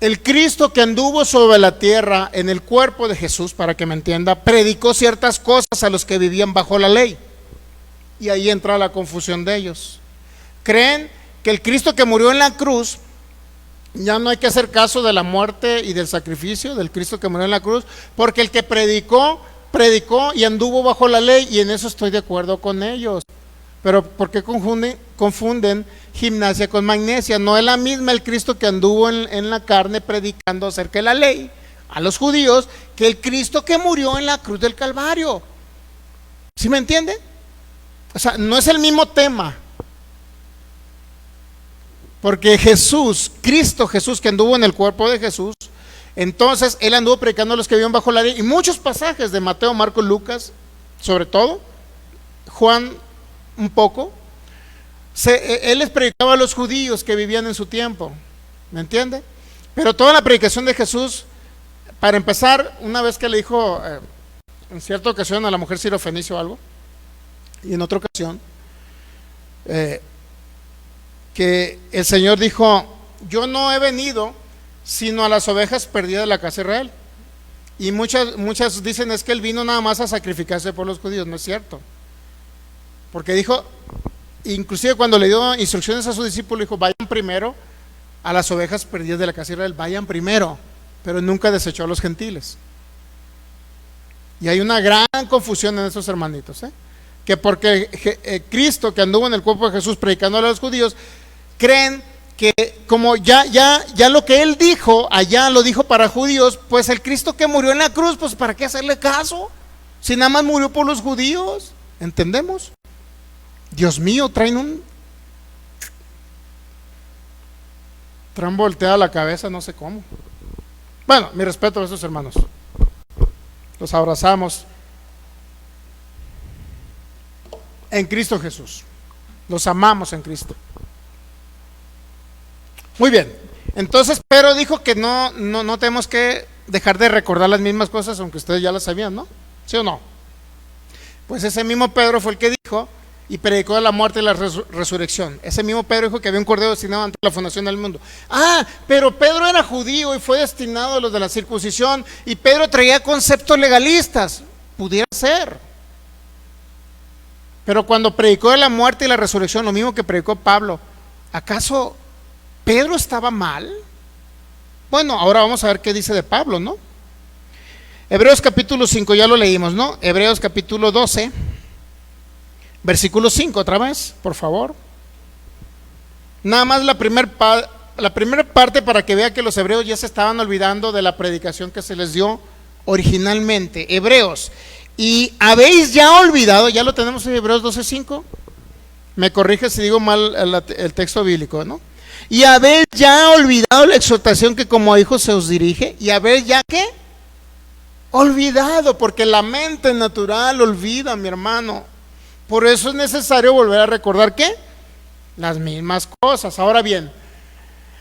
El Cristo que anduvo sobre la tierra en el cuerpo de Jesús, para que me entienda, predicó ciertas cosas a los que vivían bajo la ley. Y ahí entra la confusión de ellos. Creen que el Cristo que murió en la cruz, ya no hay que hacer caso de la muerte y del sacrificio del Cristo que murió en la cruz, porque el que predicó y anduvo bajo la ley, y en eso estoy de acuerdo con ellos. Pero ¿por qué confunden gimnasia con magnesia? No es la misma el Cristo que anduvo en la carne predicando acerca de la ley a los judíos que el Cristo que murió en la cruz del Calvario. ¿Sí me entiende? O sea, no es el mismo tema. Porque Jesús, Cristo Jesús que anduvo en el cuerpo de Jesús, entonces él anduvo predicando a los que vivían bajo la ley. Y muchos pasajes de Mateo, Marcos, Lucas, sobre todo, Juan un poco, él les predicaba a los judíos que vivían en su tiempo. ¿Me entiende? Pero toda la predicación de Jesús, para empezar, una vez que le dijo en cierta ocasión a la mujer sirofenicia o algo, y en otra ocasión, que el Señor dijo: yo no he venido sino a las ovejas perdidas de la casa de Israel. Y muchas dicen es que él vino nada más a sacrificarse por los judíos. No es cierto, porque dijo, inclusive cuando le dio instrucciones a sus discípulos, dijo: vayan primero a las ovejas perdidas de la casa de Israel, vayan primero. Pero nunca desechó a los gentiles. Y hay una gran confusión en esos hermanitos, que porque Cristo que anduvo en el cuerpo de Jesús predicando a los judíos, creen que como ya lo que él dijo allá lo dijo para judíos, pues el Cristo que murió en la cruz, pues ¿para qué hacerle caso? Si nada más murió por los judíos. ¿Entendemos? Dios mío, traen volteada la cabeza, no sé cómo. Bueno, mi respeto a esos hermanos, los abrazamos en Cristo Jesús, los amamos en Cristo. Muy bien, entonces Pedro dijo que no tenemos que dejar de recordar las mismas cosas, aunque ustedes ya las sabían, ¿no? ¿Sí o no? Pues ese mismo Pedro fue el que dijo y predicó de la muerte y la resurrección. Ese mismo Pedro dijo que había un cordero destinado ante la fundación del mundo. Pero Pedro era judío y fue destinado a los de la circuncisión, y Pedro traía conceptos legalistas. Pudiera ser. Pero cuando predicó de la muerte y la resurrección, lo mismo que predicó Pablo, ¿acaso Pedro estaba mal? Bueno, ahora vamos a ver qué dice de Pablo, ¿no? Hebreos capítulo 5, ya lo leímos, ¿no? Hebreos capítulo 12, versículo 5, otra vez, por favor. Nada más la primera parte para que vea que los hebreos ya se estaban olvidando de la predicación que se les dio originalmente. Hebreos: y habéis ya olvidado, ya lo tenemos en Hebreos 12:5. Me corrige si digo mal el texto bíblico, ¿no? Y habéis ya olvidado la exhortación que como a hijos se os dirige. Y habéis ya, ¿qué? Olvidado, porque la mente natural olvida, mi hermano. Por eso es necesario volver a recordar, ¿qué? Las mismas cosas. Ahora bien,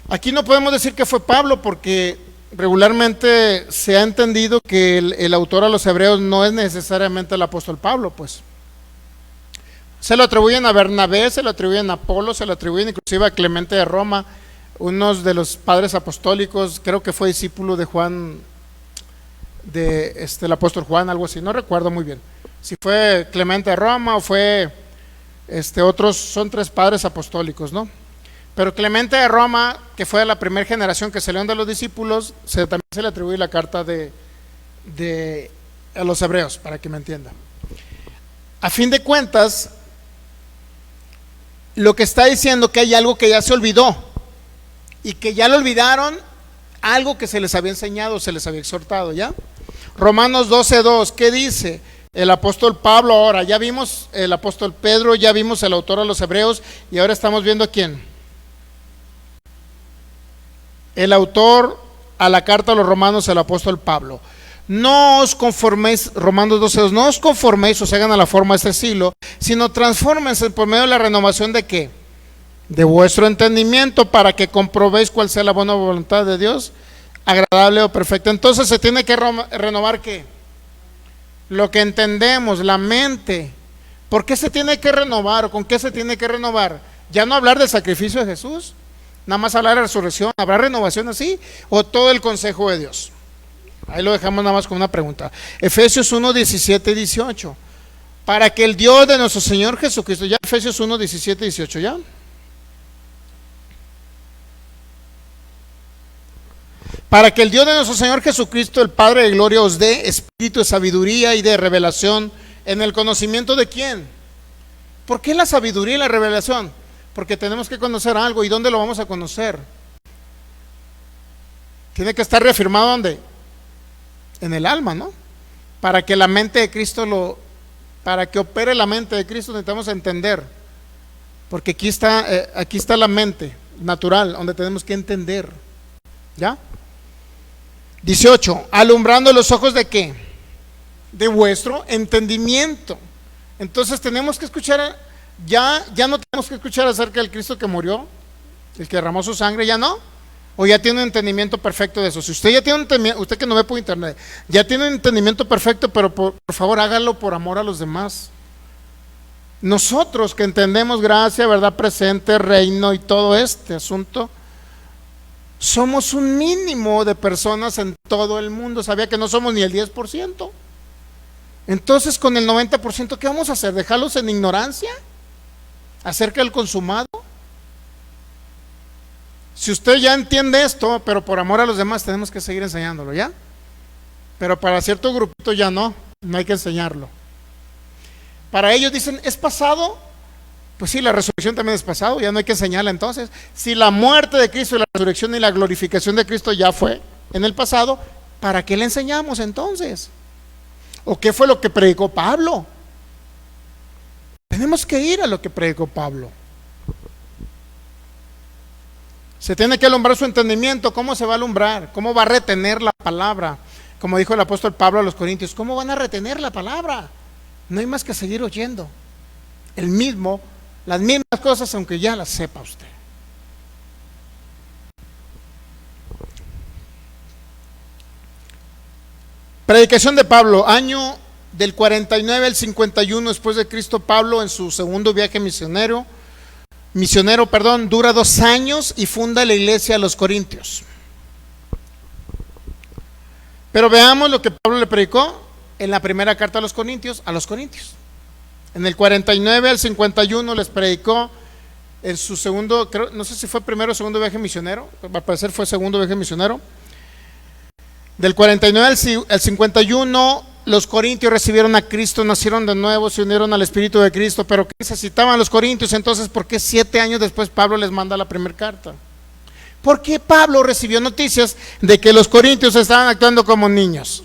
aquí no podemos decir que fue Pablo, porque regularmente se ha entendido que el autor a los hebreos no es necesariamente el apóstol Pablo, pues. Se lo atribuyen a Bernabé, se lo atribuyen a Apolo, se lo atribuyen inclusive a Clemente de Roma, uno de los padres apostólicos, creo que fue discípulo de Juan, el apóstol Juan, algo así, no recuerdo muy bien. Si fue Clemente de Roma o fue otros, son tres padres apostólicos, ¿no? Pero Clemente de Roma, que fue de la primera generación que salieron de los discípulos, también se le atribuye la carta a los hebreos, para que me entiendan. A fin de cuentas, lo que está diciendo que hay algo que ya se olvidó y que ya lo olvidaron, algo que se les había enseñado, se les había exhortado, ¿ya? Romanos 12:2, ¿qué dice? El apóstol Pablo, ahora ya vimos el apóstol Pedro, ya vimos el autor a los hebreos, y ahora estamos viendo a quién. El autor a la carta a los romanos, el apóstol Pablo. No os conforméis, Romanos 12:2, no os conforméis o se hagan a la forma de este siglo, sino transfórmense por medio de la renovación de ¿qué? De vuestro entendimiento, para que comprobéis cuál sea la buena voluntad de Dios, agradable o perfecta. Entonces se tiene que renovar ¿qué? Lo que entendemos, la mente. ¿Por qué se tiene que renovar o con qué se tiene que renovar? Ya no hablar del sacrificio de Jesús, nada más hablar de la resurrección. ¿Habrá renovación así o todo el consejo de Dios? Ahí lo dejamos nada más con una pregunta. Efesios 1:17-18. Para que el Dios de nuestro Señor Jesucristo, ya Efesios 1:17-18, ya. Para que el Dios de nuestro Señor Jesucristo, el Padre de gloria, os dé espíritu de sabiduría y de revelación en el conocimiento de ¿quién? ¿Por qué la sabiduría y la revelación? Porque tenemos que conocer algo. ¿Y dónde lo vamos a conocer? Tiene que estar reafirmado ¿dónde? En el alma, ¿no? Para que la mente de Cristo para que opere la mente de Cristo necesitamos entender. Porque aquí está la mente natural, donde tenemos que entender. ¿Ya? 18. Alumbrando los ojos ¿de qué? De vuestro entendimiento. Entonces tenemos que escuchar, ya no tenemos que escuchar acerca del Cristo que murió, el que derramó su sangre, ya no. O ya tiene un entendimiento perfecto de eso. Si usted ya tiene un entendimiento, usted que no ve por internet, ya tiene un entendimiento perfecto, pero por favor hágalo por amor a los demás. Nosotros que entendemos gracia, verdad presente, reino y todo este asunto, somos un mínimo de personas en todo el mundo. Sabía que no somos ni el 10%. Entonces con el 90%, ¿qué vamos a hacer? ¿Dejarlos en ignorancia acerca del consumado? Si usted ya entiende esto, pero por amor a los demás tenemos que seguir enseñándolo, ¿ya? Pero para cierto grupito ya no hay que enseñarlo. Para ellos dicen, ¿es pasado? Pues sí, la resurrección también es pasado, ya no hay que enseñarla entonces. Si la muerte de Cristo y la resurrección y la glorificación de Cristo ya fue en el pasado, ¿para qué le enseñamos entonces? ¿O qué fue lo que predicó Pablo? Tenemos que ir a lo que predicó Pablo. Se tiene que alumbrar su entendimiento. ¿Cómo se va a alumbrar? ¿Cómo va a retener la palabra? Como dijo el apóstol Pablo a los Corintios, ¿cómo van a retener la palabra? No hay más que seguir oyendo las mismas cosas, aunque ya las sepa usted. Predicación de Pablo, año del 49 al 51 después de Cristo. Pablo en su segundo viaje misionero, dura 2 años y funda la iglesia a los Corintios. Pero veamos lo que Pablo le predicó en la primera carta a los Corintios. En el 49 al 51 les predicó en su segundo, no sé si fue primero o segundo viaje misionero, al parecer fue segundo viaje misionero. Del 49 al 51, los corintios recibieron a Cristo, nacieron de nuevo, se unieron al Espíritu de Cristo. Pero ¿qué necesitaban los corintios? Entonces, ¿por qué 7 años después Pablo les manda la primera carta? Porque Pablo recibió noticias de que los corintios estaban actuando como niños.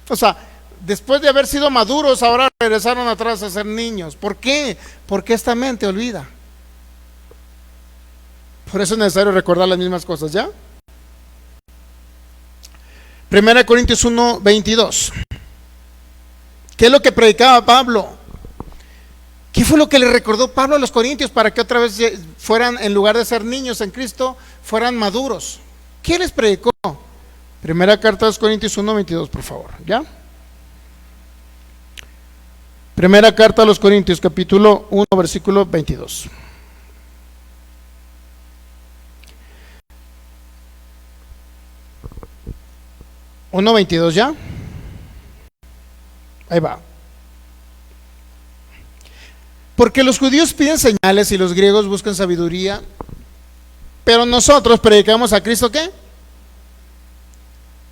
O sea, después de haber sido maduros, ahora regresaron atrás a ser niños. ¿Por qué? Porque esta mente olvida. Por eso es necesario recordar las mismas cosas, ¿ya? 1 Corintios 1, 22. ¿Qué es lo que predicaba Pablo? ¿Qué fue lo que le recordó Pablo a los corintios para que otra vez fueran, en lugar de ser niños en Cristo, fueran maduros? ¿Qué les predicó? Primera carta de los Corintios 1, 22, por favor, ¿ya? Primera carta a los Corintios, capítulo 1, versículo 22. ¿1, 22 ya? Ahí va. Porque los judíos piden señales y los griegos buscan sabiduría, pero nosotros predicamos a Cristo, ¿qué?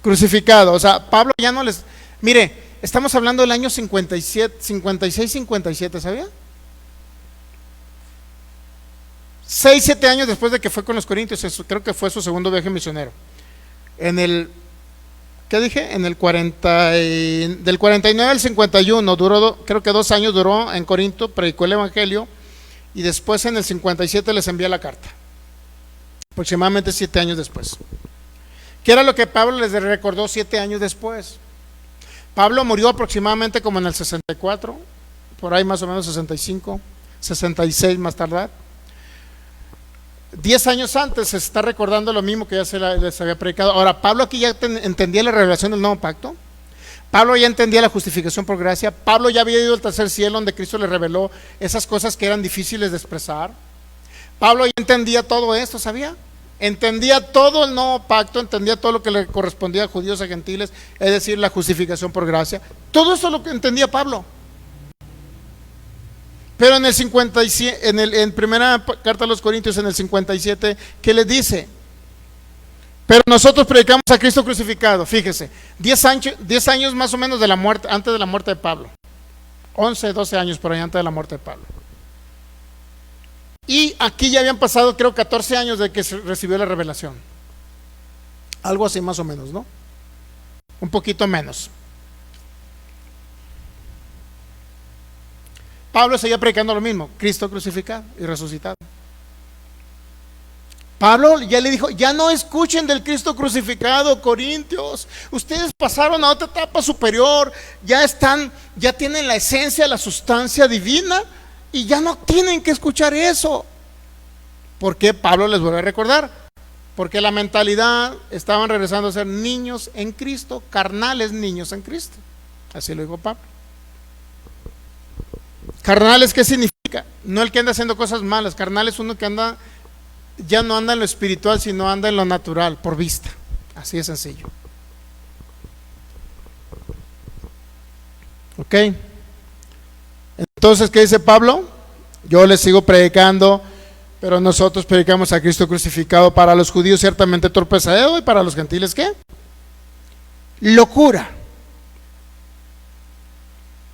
Crucificado. O sea, Pablo ya no les... Mire, estamos hablando del año 56-57, ¿sabía? 6-7 años después de que fue con los corintios. Creo que fue su segundo viaje misionero. ¿Qué dije? Del 49 al 51 duró, creo que 2 años duró en Corinto, predicó el evangelio, y después en el 57 les envía la carta, aproximadamente 7 años después. ¿Qué era lo que Pablo les recordó 7 años después? Pablo murió aproximadamente como en el 64, por ahí más o menos 65, 66 más tardar. 10 años antes se está recordando lo mismo que ya les había predicado. Ahora, Pablo aquí ya entendía la revelación del nuevo pacto. Pablo ya entendía la justificación por gracia. Pablo ya había ido al tercer cielo, donde Cristo le reveló esas cosas que eran difíciles de expresar. Pablo ya entendía todo esto, ¿sabía? Entendía todo el nuevo pacto, entendía todo lo que le correspondía a judíos y a gentiles, es decir, la justificación por gracia. Todo eso es lo que entendía Pablo. Pero en el 57, en primera carta a los Corintios, en el 57, ¿qué les dice? Pero nosotros predicamos a Cristo crucificado. Fíjese, 10 años más o menos de la muerte, antes de la muerte de Pablo. 11, 12 años por ahí antes de la muerte de Pablo. Y aquí ya habían pasado, creo, 14 años de que se recibió la revelación. Algo así más o menos, ¿no? Un poquito menos. Pablo seguía predicando lo mismo: Cristo crucificado y resucitado. Pablo ya le dijo: ya no escuchen del Cristo crucificado, Corintios. Ustedes pasaron a otra etapa superior, ya tienen la esencia, la sustancia divina, y ya no tienen que escuchar eso. ¿Por qué? Pablo les vuelve a recordar: porque la mentalidad, estaban regresando a ser niños en Cristo, carnales niños en Cristo. Así lo dijo Pablo. Carnales, ¿qué significa? No el que anda haciendo cosas malas. Carnal es uno que ya no anda en lo espiritual, sino anda en lo natural, por vista. Así de sencillo. Ok. Entonces, ¿qué dice Pablo? Yo les sigo predicando, pero nosotros predicamos a Cristo crucificado. Para los judíos ciertamente torpeza de dedo, y para los gentiles, ¿qué? Locura.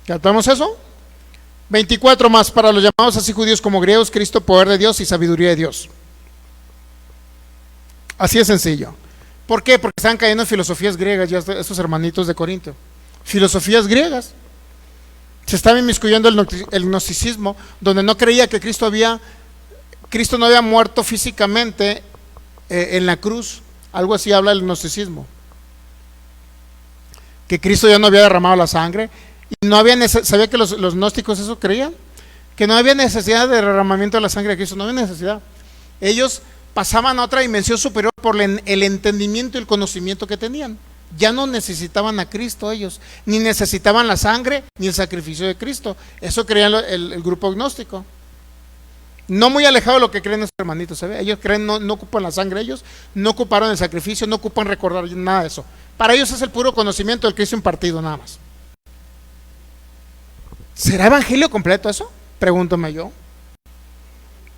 ¿Captamos eso? 24 más: para los llamados así judíos como griegos, Cristo poder de Dios y sabiduría de Dios. Así de sencillo. ¿Por qué? Porque están cayendo en filosofías griegas ya estos hermanitos de Corinto. Filosofías griegas. Se estaba inmiscuyendo el gnosticismo, donde no creía que Cristo no había muerto físicamente en la cruz. Algo así habla el gnosticismo. Que Cristo ya no había derramado la sangre. Y no había ¿sabía que los gnósticos eso creían? Que no había necesidad de derramamiento de la sangre de Cristo. No había necesidad. Ellos pasaban a otra dimensión superior por el entendimiento y el conocimiento que tenían. Ya no necesitaban a Cristo ellos, ni necesitaban la sangre ni el sacrificio de Cristo. Eso creían el grupo gnóstico. No muy alejado de lo que creen nuestros hermanitos, ¿sabe? Ellos creen, no ocupan la sangre, ellos no ocuparon el sacrificio, no ocupan recordar nada de eso. Para ellos es el puro conocimiento del Cristo impartido, nada más. ¿Será evangelio completo eso? Pregúntame yo.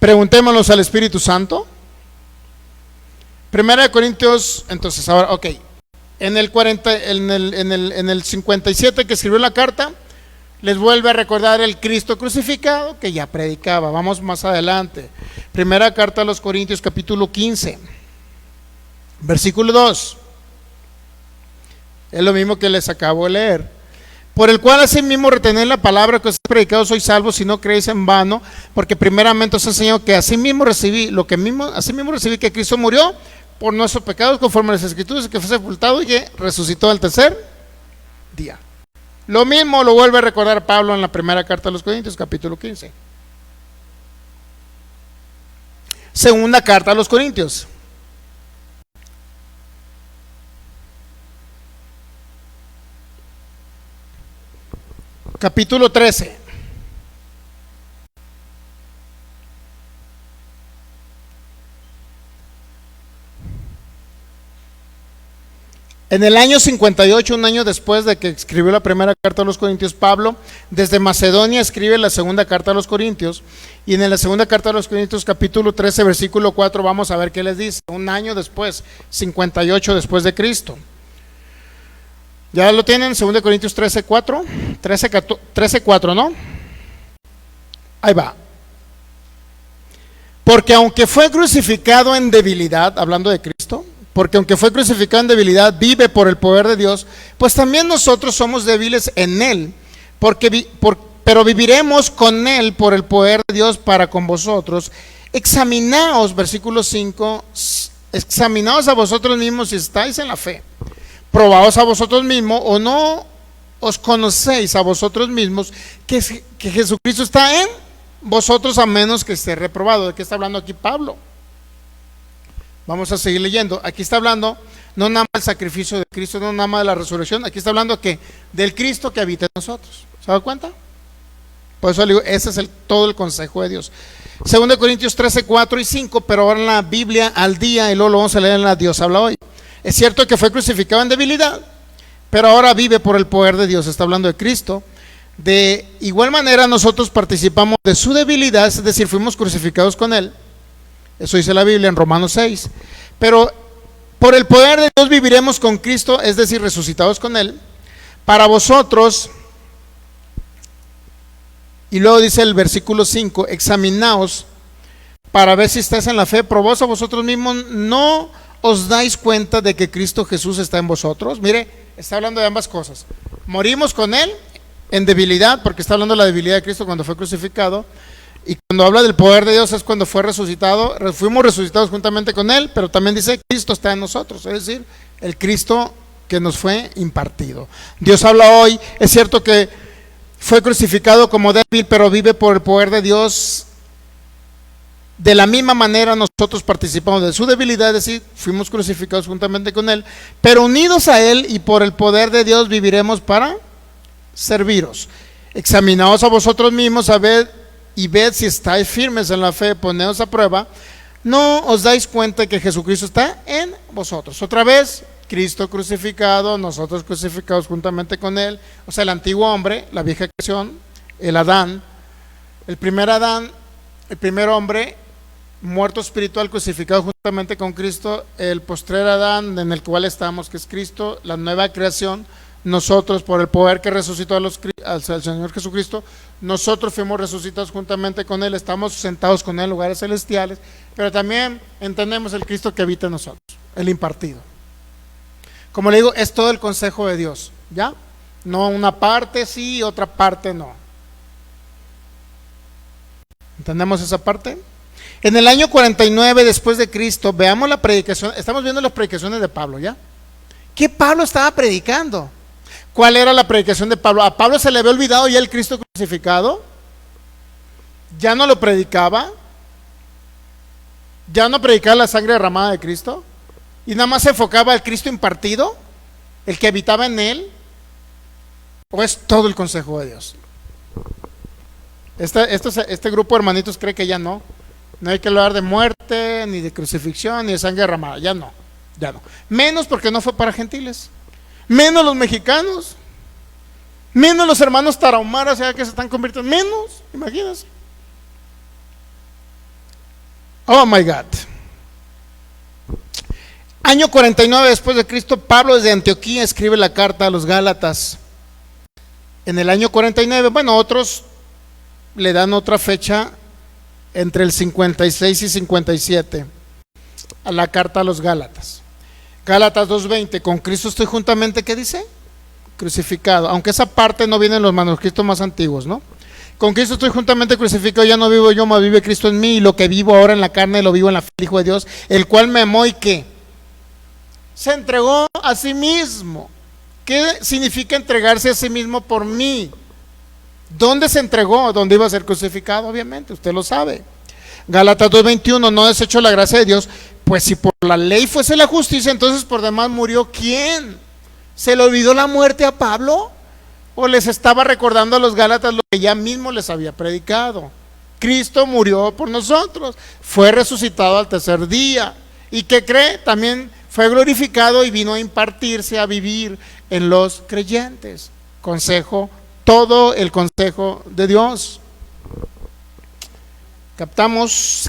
Preguntémonos al Espíritu Santo. Primera de Corintios, entonces ahora, ok. En el 57 que escribió la carta, les vuelve a recordar el Cristo crucificado que ya predicaba. Vamos más adelante. Primera carta a los Corintios, capítulo 15, versículo 2. Es lo mismo que les acabo de leer. Por el cual asimismo retened la palabra que os he predicado, sois salvos si no creéis en vano, porque primeramente os he enseñado que asimismo recibí que Cristo murió por nuestros pecados conforme a las Escrituras, que fue sepultado y que resucitó al tercer día. Lo mismo lo vuelve a recordar Pablo en la primera carta a los Corintios, capítulo 15. Segunda carta a los Corintios, capítulo 13. En el año 58, un año después de que escribió la primera carta a los Corintios, Pablo desde Macedonia escribe la segunda carta a los Corintios. Y en la segunda carta a los Corintios, capítulo 13, versículo 4, vamos a ver qué les dice. Un año después, 58 después de Cristo. ¿Ya lo tienen? 2 Corintios 13, 4, 13, 4, ¿no? Ahí va. Porque aunque fue crucificado en debilidad, hablando de Cristo, porque aunque fue crucificado en debilidad, vive por el poder de Dios, pues también nosotros somos débiles en Él, pero viviremos con Él por el poder de Dios para con vosotros. Examinaos, versículo 5, examinaos a vosotros mismos si estáis en la fe. Probaos a vosotros mismos, o no os conocéis a vosotros mismos que Jesucristo está en vosotros, a menos que esté reprobado. ¿De qué está hablando aquí Pablo? Vamos a seguir leyendo. Aquí está hablando no nada más del sacrificio de Cristo, no nada más de la resurrección. Aquí está hablando que del Cristo que habita en nosotros. ¿Se da cuenta? Por eso le digo, ese es todo el consejo de Dios. 2 Corintios 13, 4 y 5, pero ahora en la Biblia al día, y luego lo vamos a leer en la Dios habla hoy. Es cierto que fue crucificado en debilidad, pero ahora vive por el poder de Dios. Está hablando de Cristo. De igual manera nosotros participamos de su debilidad, es decir, fuimos crucificados con Él. Eso dice la Biblia en Romanos 6. Pero por el poder de Dios viviremos con Cristo, es decir, resucitados con Él. Para vosotros, y luego dice el versículo 5, examinaos para ver si estás en la fe. Probós a vosotros mismos, ¿no os dais cuenta de que Cristo Jesús está en vosotros? Mire, está hablando de ambas cosas. Morimos con Él en debilidad, porque está hablando de la debilidad de Cristo cuando fue crucificado. Y cuando habla del poder de Dios es cuando fue resucitado. Fuimos resucitados juntamente con Él, pero también dice Cristo está en nosotros, es decir, el Cristo que nos fue impartido. Dios habla hoy, es cierto que fue crucificado como débil, pero vive por el poder de Dios. De la misma manera nosotros participamos de su debilidad, es decir, fuimos crucificados juntamente con Él, pero unidos a Él y por el poder de Dios viviremos para serviros. Examinaos a vosotros mismos, sabed y ved si estáis firmes en la fe, poneos a prueba. ¿No os dais cuenta que Jesucristo está en vosotros? Otra vez, Cristo crucificado, nosotros crucificados juntamente con Él. O sea, el antiguo hombre, la vieja creación, el Adán, el primer Adán, el primer hombre, muerto espiritual, crucificado juntamente con Cristo. El postrer Adán, en el cual estamos, que es Cristo, la nueva creación. Nosotros, por el poder que resucitó al Señor Jesucristo, nosotros fuimos resucitados juntamente con Él, estamos sentados con Él en lugares celestiales, pero también entendemos el Cristo que habita en nosotros, el impartido. Como le digo, es todo el consejo de Dios, ¿ya? No una parte sí, otra parte no. ¿Entendemos esa parte? En el año 49 después de Cristo, veamos la predicación, estamos viendo las predicaciones de Pablo, ¿ya? ¿Qué Pablo estaba predicando? ¿Cuál era la predicación de Pablo? A Pablo se le había olvidado ya el Cristo crucificado, ya no lo predicaba, ya no predicaba la sangre derramada de Cristo, y nada más se enfocaba al Cristo impartido, el que habitaba en él, o es todo el consejo de Dios. Este grupo de hermanitos cree que ya no hay que hablar de muerte, ni de crucifixión, ni de sangre derramada, ya no. Menos porque no fue para gentiles, menos los mexicanos, menos los hermanos tarahumaras, ya que se están convirtiendo, menos, imagínense. Oh my God. Año 49 después de Cristo, Pablo desde Antioquía escribe la carta a los Gálatas. En el año 49, bueno, otros le dan otra fecha, entre el 56 y 57, a la carta a los Gálatas. Gálatas 2:20, con Cristo estoy juntamente, ¿qué dice? Crucificado, aunque esa parte no viene en los manuscritos más antiguos, ¿no? Con Cristo estoy juntamente crucificado, ya no vivo yo, mas vive Cristo en mí, y lo que vivo ahora en la carne lo vivo en la fe del Hijo de Dios, el cual me amó y ¿qué? Se entregó a sí mismo. ¿Qué significa entregarse a sí mismo por mí? ¿Dónde se entregó? ¿Dónde iba a ser crucificado? Obviamente, usted lo sabe. Gálatas 2:21, no desecho la gracia de Dios, pues si por la ley fuese la justicia, entonces por demás murió ¿quién? ¿Se le olvidó la muerte a Pablo? ¿O les estaba recordando a los Gálatas lo que ya mismo les había predicado? Cristo murió por nosotros, fue resucitado al tercer día. ¿Y qué cree? También fue glorificado y vino a impartirse, a vivir en los creyentes. Consejo, todo el consejo de Dios. Captamos,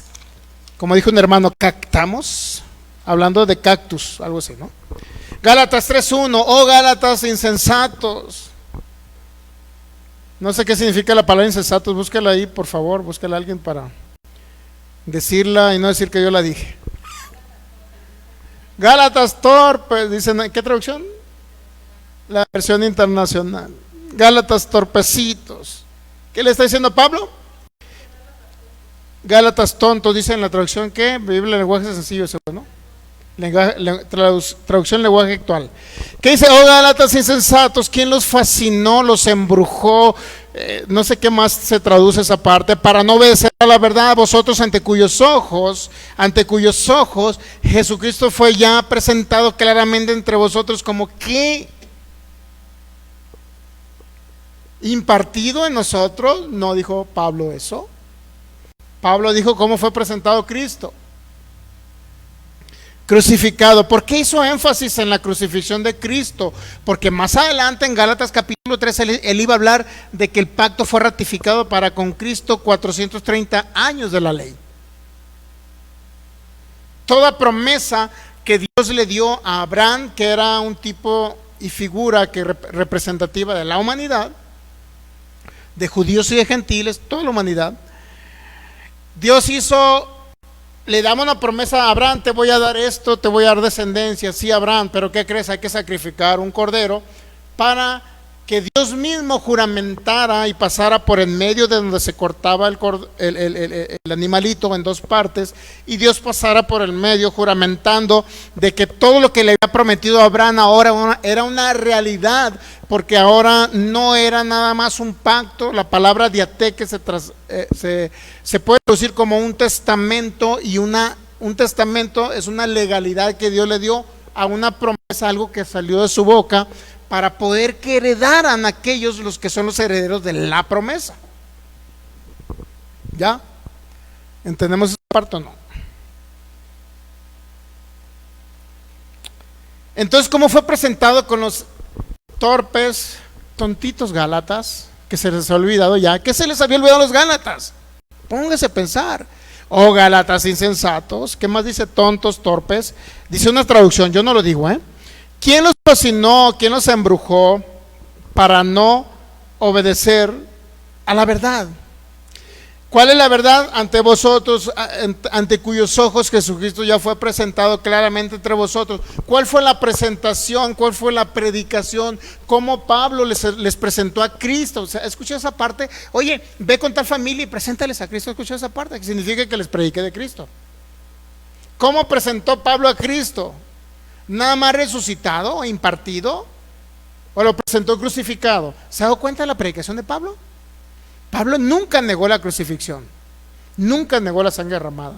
como dijo un hermano, captamos, hablando de cactus, algo así, ¿no? Gálatas 3:1, oh Gálatas insensatos. No sé qué significa la palabra insensatos, búscala ahí, por favor, búscala a alguien para decirla y no decir que yo la dije. Gálatas torpes, dicen, ¿qué traducción? La versión internacional. Gálatas torpecitos. ¿Qué le está diciendo Pablo? Gálatas tontos, dice en la traducción que Biblia en lenguaje sencillo, ¿no? Traducción lenguaje actual. ¿Qué dice? Oh Gálatas insensatos, ¿quién los fascinó, los embrujó? No sé qué más se traduce esa parte, para no obedecer a la verdad, vosotros ante cuyos ojos Jesucristo fue ya presentado claramente entre vosotros como ¿qué? Impartido en nosotros. No dijo Pablo eso. Pablo dijo cómo fue presentado Cristo. Crucificado. ¿Por qué hizo énfasis en la crucifixión de Cristo? Porque más adelante en Gálatas capítulo 3 él iba a hablar de que el pacto fue ratificado para con Cristo 430 años de la ley. Toda promesa que Dios le dio a Abraham, que era un tipo y figura que representativa de la humanidad, de judíos y de gentiles, toda la humanidad, Dios hizo le damos una promesa a Abraham: te voy a dar esto, te voy a dar descendencia. Sí, Abraham, pero ¿qué crees? Hay que sacrificar un cordero para que Dios mismo juramentara y pasara por en medio de donde se cortaba el animalito en dos partes, y Dios pasara por el medio juramentando de que todo lo que le había prometido a Abraham ahora era una realidad, porque ahora no era nada más un pacto. La palabra diateque se puede traducir como un testamento, y un testamento es una legalidad que Dios le dio a una promesa, algo que salió de su boca, para poder que heredaran aquellos los que son los herederos de la promesa. ¿Ya? ¿Entendemos esa parte o no? Entonces, ¿cómo fue presentado con los torpes, tontitos Gálatas, que se les ha olvidado ya? ¿Qué se les había olvidado a los Gálatas? Póngase a pensar. Oh, Gálatas insensatos. ¿Qué más dice? Tontos, torpes. Dice una traducción, yo no lo digo, ¿Quién los fascinó, quién los embrujó para no obedecer a la verdad? ¿Cuál es la verdad? Ante vosotros, ante cuyos ojos Jesucristo ya fue presentado claramente entre vosotros. ¿Cuál fue la presentación? ¿Cuál fue la predicación? ¿Cómo Pablo les presentó a Cristo? O sea, escuché esa parte. Oye, ve con tal familia y preséntales a Cristo. Escuché esa parte, que significa que les predique de Cristo. ¿Cómo presentó Pablo a Cristo? ¿Nada más resucitado o impartido? ¿O lo presentó crucificado? ¿Se ha dado cuenta de la predicación de Pablo? Pablo nunca negó la crucifixión, nunca negó la sangre derramada.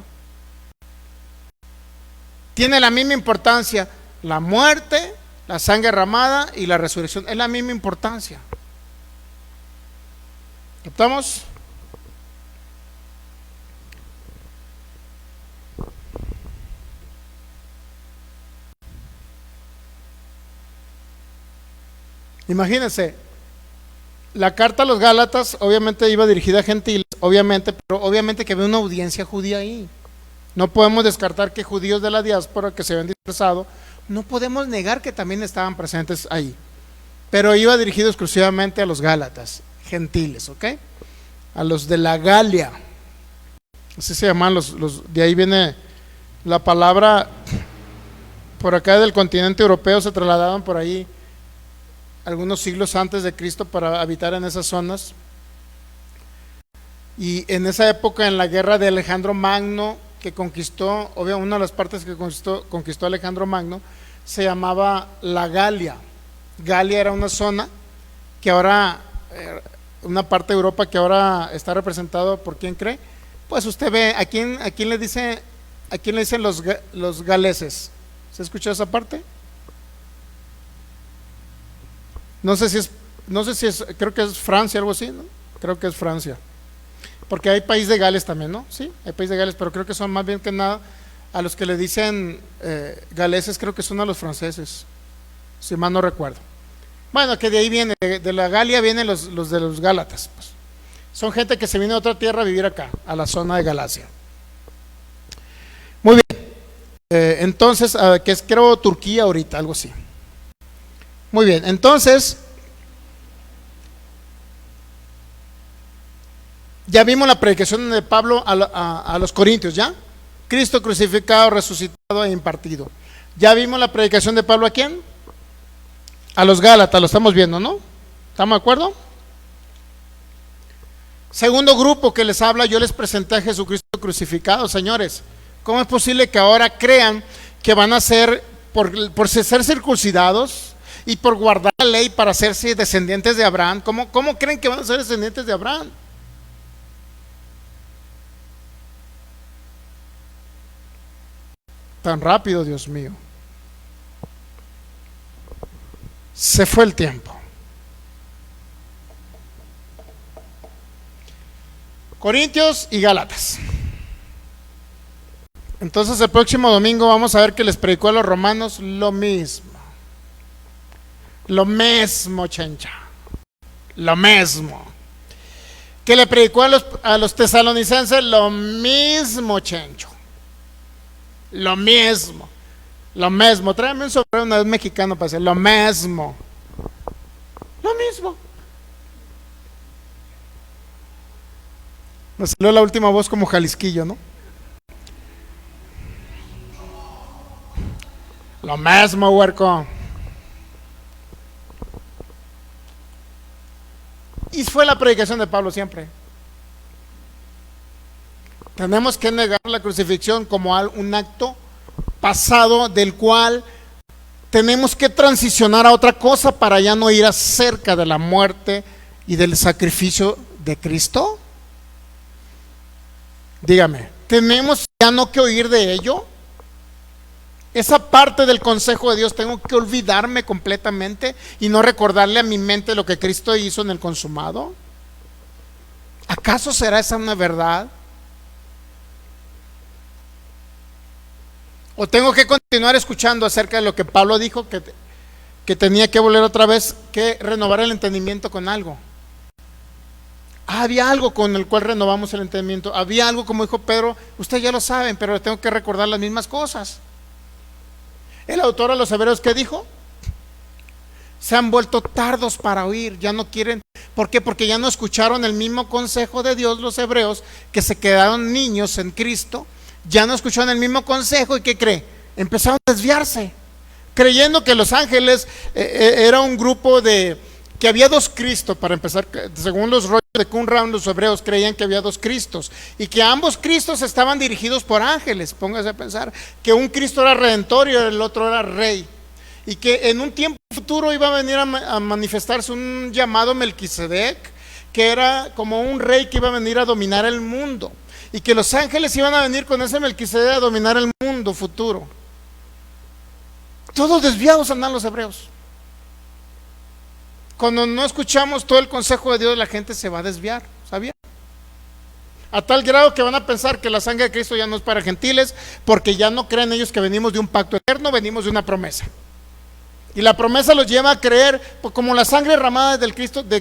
Tiene la misma importancia la muerte, la sangre derramada y la resurrección. Es la misma importancia. ¿Captamos? Imagínense, la carta a los Gálatas obviamente iba dirigida a gentiles, obviamente, pero obviamente que había una audiencia judía ahí. No podemos descartar que judíos de la diáspora que se habían dispersado, no podemos negar que también estaban presentes ahí, pero iba dirigido exclusivamente a los Gálatas, gentiles, ¿ok? A los de la Galia, así se llaman de ahí viene la palabra. Por acá del continente europeo se trasladaban por ahí algunos siglos antes de Cristo para habitar en esas zonas, y en esa época, en la guerra de Alejandro Magno, que conquistó, obviamente una de las partes que conquistó Alejandro Magno se llamaba la Galia. Galia era una zona que ahora, una parte de Europa que ahora está representado por, ¿quién cree? Pues usted ve, ¿a quién le dicen los galeses? ¿Se escuchó esa parte? No sé si es, creo que es Francia, algo así, ¿no? Creo que es Francia. Porque hay país de Gales también, ¿no? Sí, hay país de Gales, pero creo que son más bien que nada a los que le dicen galeses, creo que son a los franceses, si mal no recuerdo. Bueno, que de ahí viene, de la Galia vienen los de los Gálatas, pues. Son gente que se vino a otra tierra a vivir acá, a la zona de Galacia. Muy bien. Entonces, que es creo Turquía ahorita, algo así. Muy bien, entonces ya vimos la predicación de Pablo a los corintios, ¿ya? Cristo crucificado, resucitado e impartido. Ya vimos la predicación de Pablo, ¿a quién? A los Gálatas, lo estamos viendo, ¿no? ¿Estamos de acuerdo? Segundo grupo que les habla, yo les presenté a Jesucristo crucificado. Señores, ¿cómo es posible que ahora crean que van a ser, por ser circuncidados y por guardar la ley para hacerse descendientes de Abraham? ¿Cómo creen que van a ser descendientes de Abraham? Tan rápido, Dios mío. Se fue el tiempo. Corintios y Gálatas. Entonces el próximo domingo vamos a ver que les predicó a los romanos lo mismo. Lo mismo, chencha. Lo mismo. Que le predicó a los tesalonicenses lo mismo, chencho. Lo mismo. Lo mismo. Tráeme un sombrero una vez mexicano para decir lo mismo. Lo mismo. Me salió la última voz como jalisquillo, ¿no? Lo mismo, huerco. Y fue la predicación de Pablo siempre. Tenemos que negar la crucifixión como un acto pasado del cual tenemos que transicionar a otra cosa para ya no ir acerca de la muerte y del sacrificio de Cristo. Dígame, ¿tenemos ya no que oír de ello? Esa parte del consejo de Dios tengo que olvidarme completamente y no recordarle a mi mente lo que Cristo hizo en el consumado. ¿Acaso será esa una verdad? ¿O tengo que continuar escuchando acerca de lo que Pablo dijo, que tenía que volver otra vez, que renovar el entendimiento con algo? Había algo con el cual renovamos el entendimiento. Había algo, como dijo Pedro, ustedes ya lo saben, pero tengo que recordar las mismas cosas. El autor a los Hebreos, ¿qué dijo? Se han vuelto tardos para oír, ya no quieren. ¿Por qué? Porque ya no escucharon el mismo consejo de Dios los hebreos, que se quedaron niños en Cristo. Ya no escucharon el mismo consejo y ¿qué cree? Empezaron a desviarse, creyendo que los ángeles era un grupo que había dos Cristos. Para empezar, según los rollos de Qumran, los hebreos creían que había dos Cristos y que ambos Cristos estaban dirigidos por ángeles. Póngase a pensar que un Cristo era redentor y el otro era rey, y que en un tiempo futuro iba a venir a manifestarse un llamado Melquisedec, que era como un rey que iba a venir a dominar el mundo, y que los ángeles iban a venir con ese Melquisedec a dominar el mundo futuro. Todos desviados andan los hebreos. Cuando no escuchamos todo el consejo de Dios, la gente se va a desviar, ¿sabía? A tal grado que van a pensar que la sangre de Cristo ya no es para gentiles, porque ya no creen ellos que venimos de un pacto eterno, venimos de una promesa. Y la promesa los lleva a creer, pues, como la sangre derramada de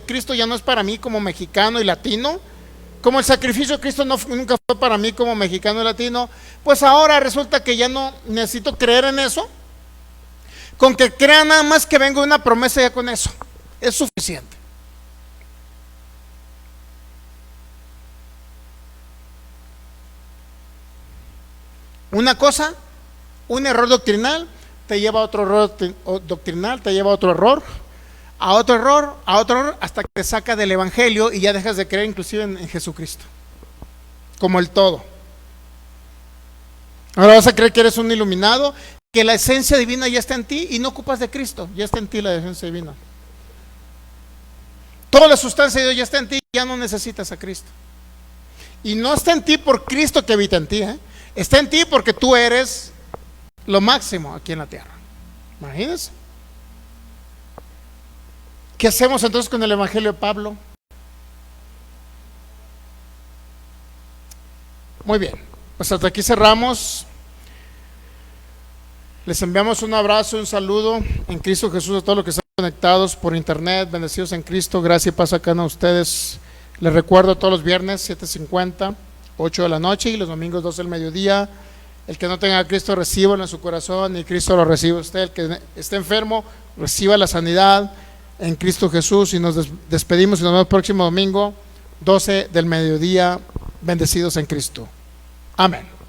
Cristo ya no es para mí como mexicano y latino, como el sacrificio de Cristo nunca fue para mí como mexicano y latino, pues ahora resulta que ya no necesito creer en eso. Con que crea nada más que venga una promesa, ya con eso es suficiente. Una cosa, un error doctrinal te lleva a otro error doctrinal, te lleva a otro error, a otro error, a otro error, hasta que te saca del evangelio y ya dejas de creer inclusive en Jesucristo como el todo. Ahora vas a creer que eres un iluminado, que la esencia divina ya está en ti y no ocupas de Cristo, ya está en ti la esencia divina. Toda la sustancia de Dios ya está en ti, ya no necesitas a Cristo. Y no está en ti por Cristo que habita en ti, está en ti porque tú eres lo máximo aquí en la tierra. Imagínense. ¿Qué hacemos entonces con el evangelio de Pablo? Muy bien, pues hasta aquí cerramos. Les enviamos un abrazo, un saludo en Cristo Jesús a todos los que están conectados por internet, bendecidos en Cristo. Gracias y paz a cada uno de ustedes. Les recuerdo todos los viernes 7:50, 8 de la noche, y los domingos 12 del mediodía. El que no tenga a Cristo, recíbalo en su corazón y Cristo lo recibe usted. El que esté enfermo, reciba la sanidad en Cristo Jesús. Y nos despedimos y nos vemos el próximo domingo 12 del mediodía, bendecidos en Cristo. Amén.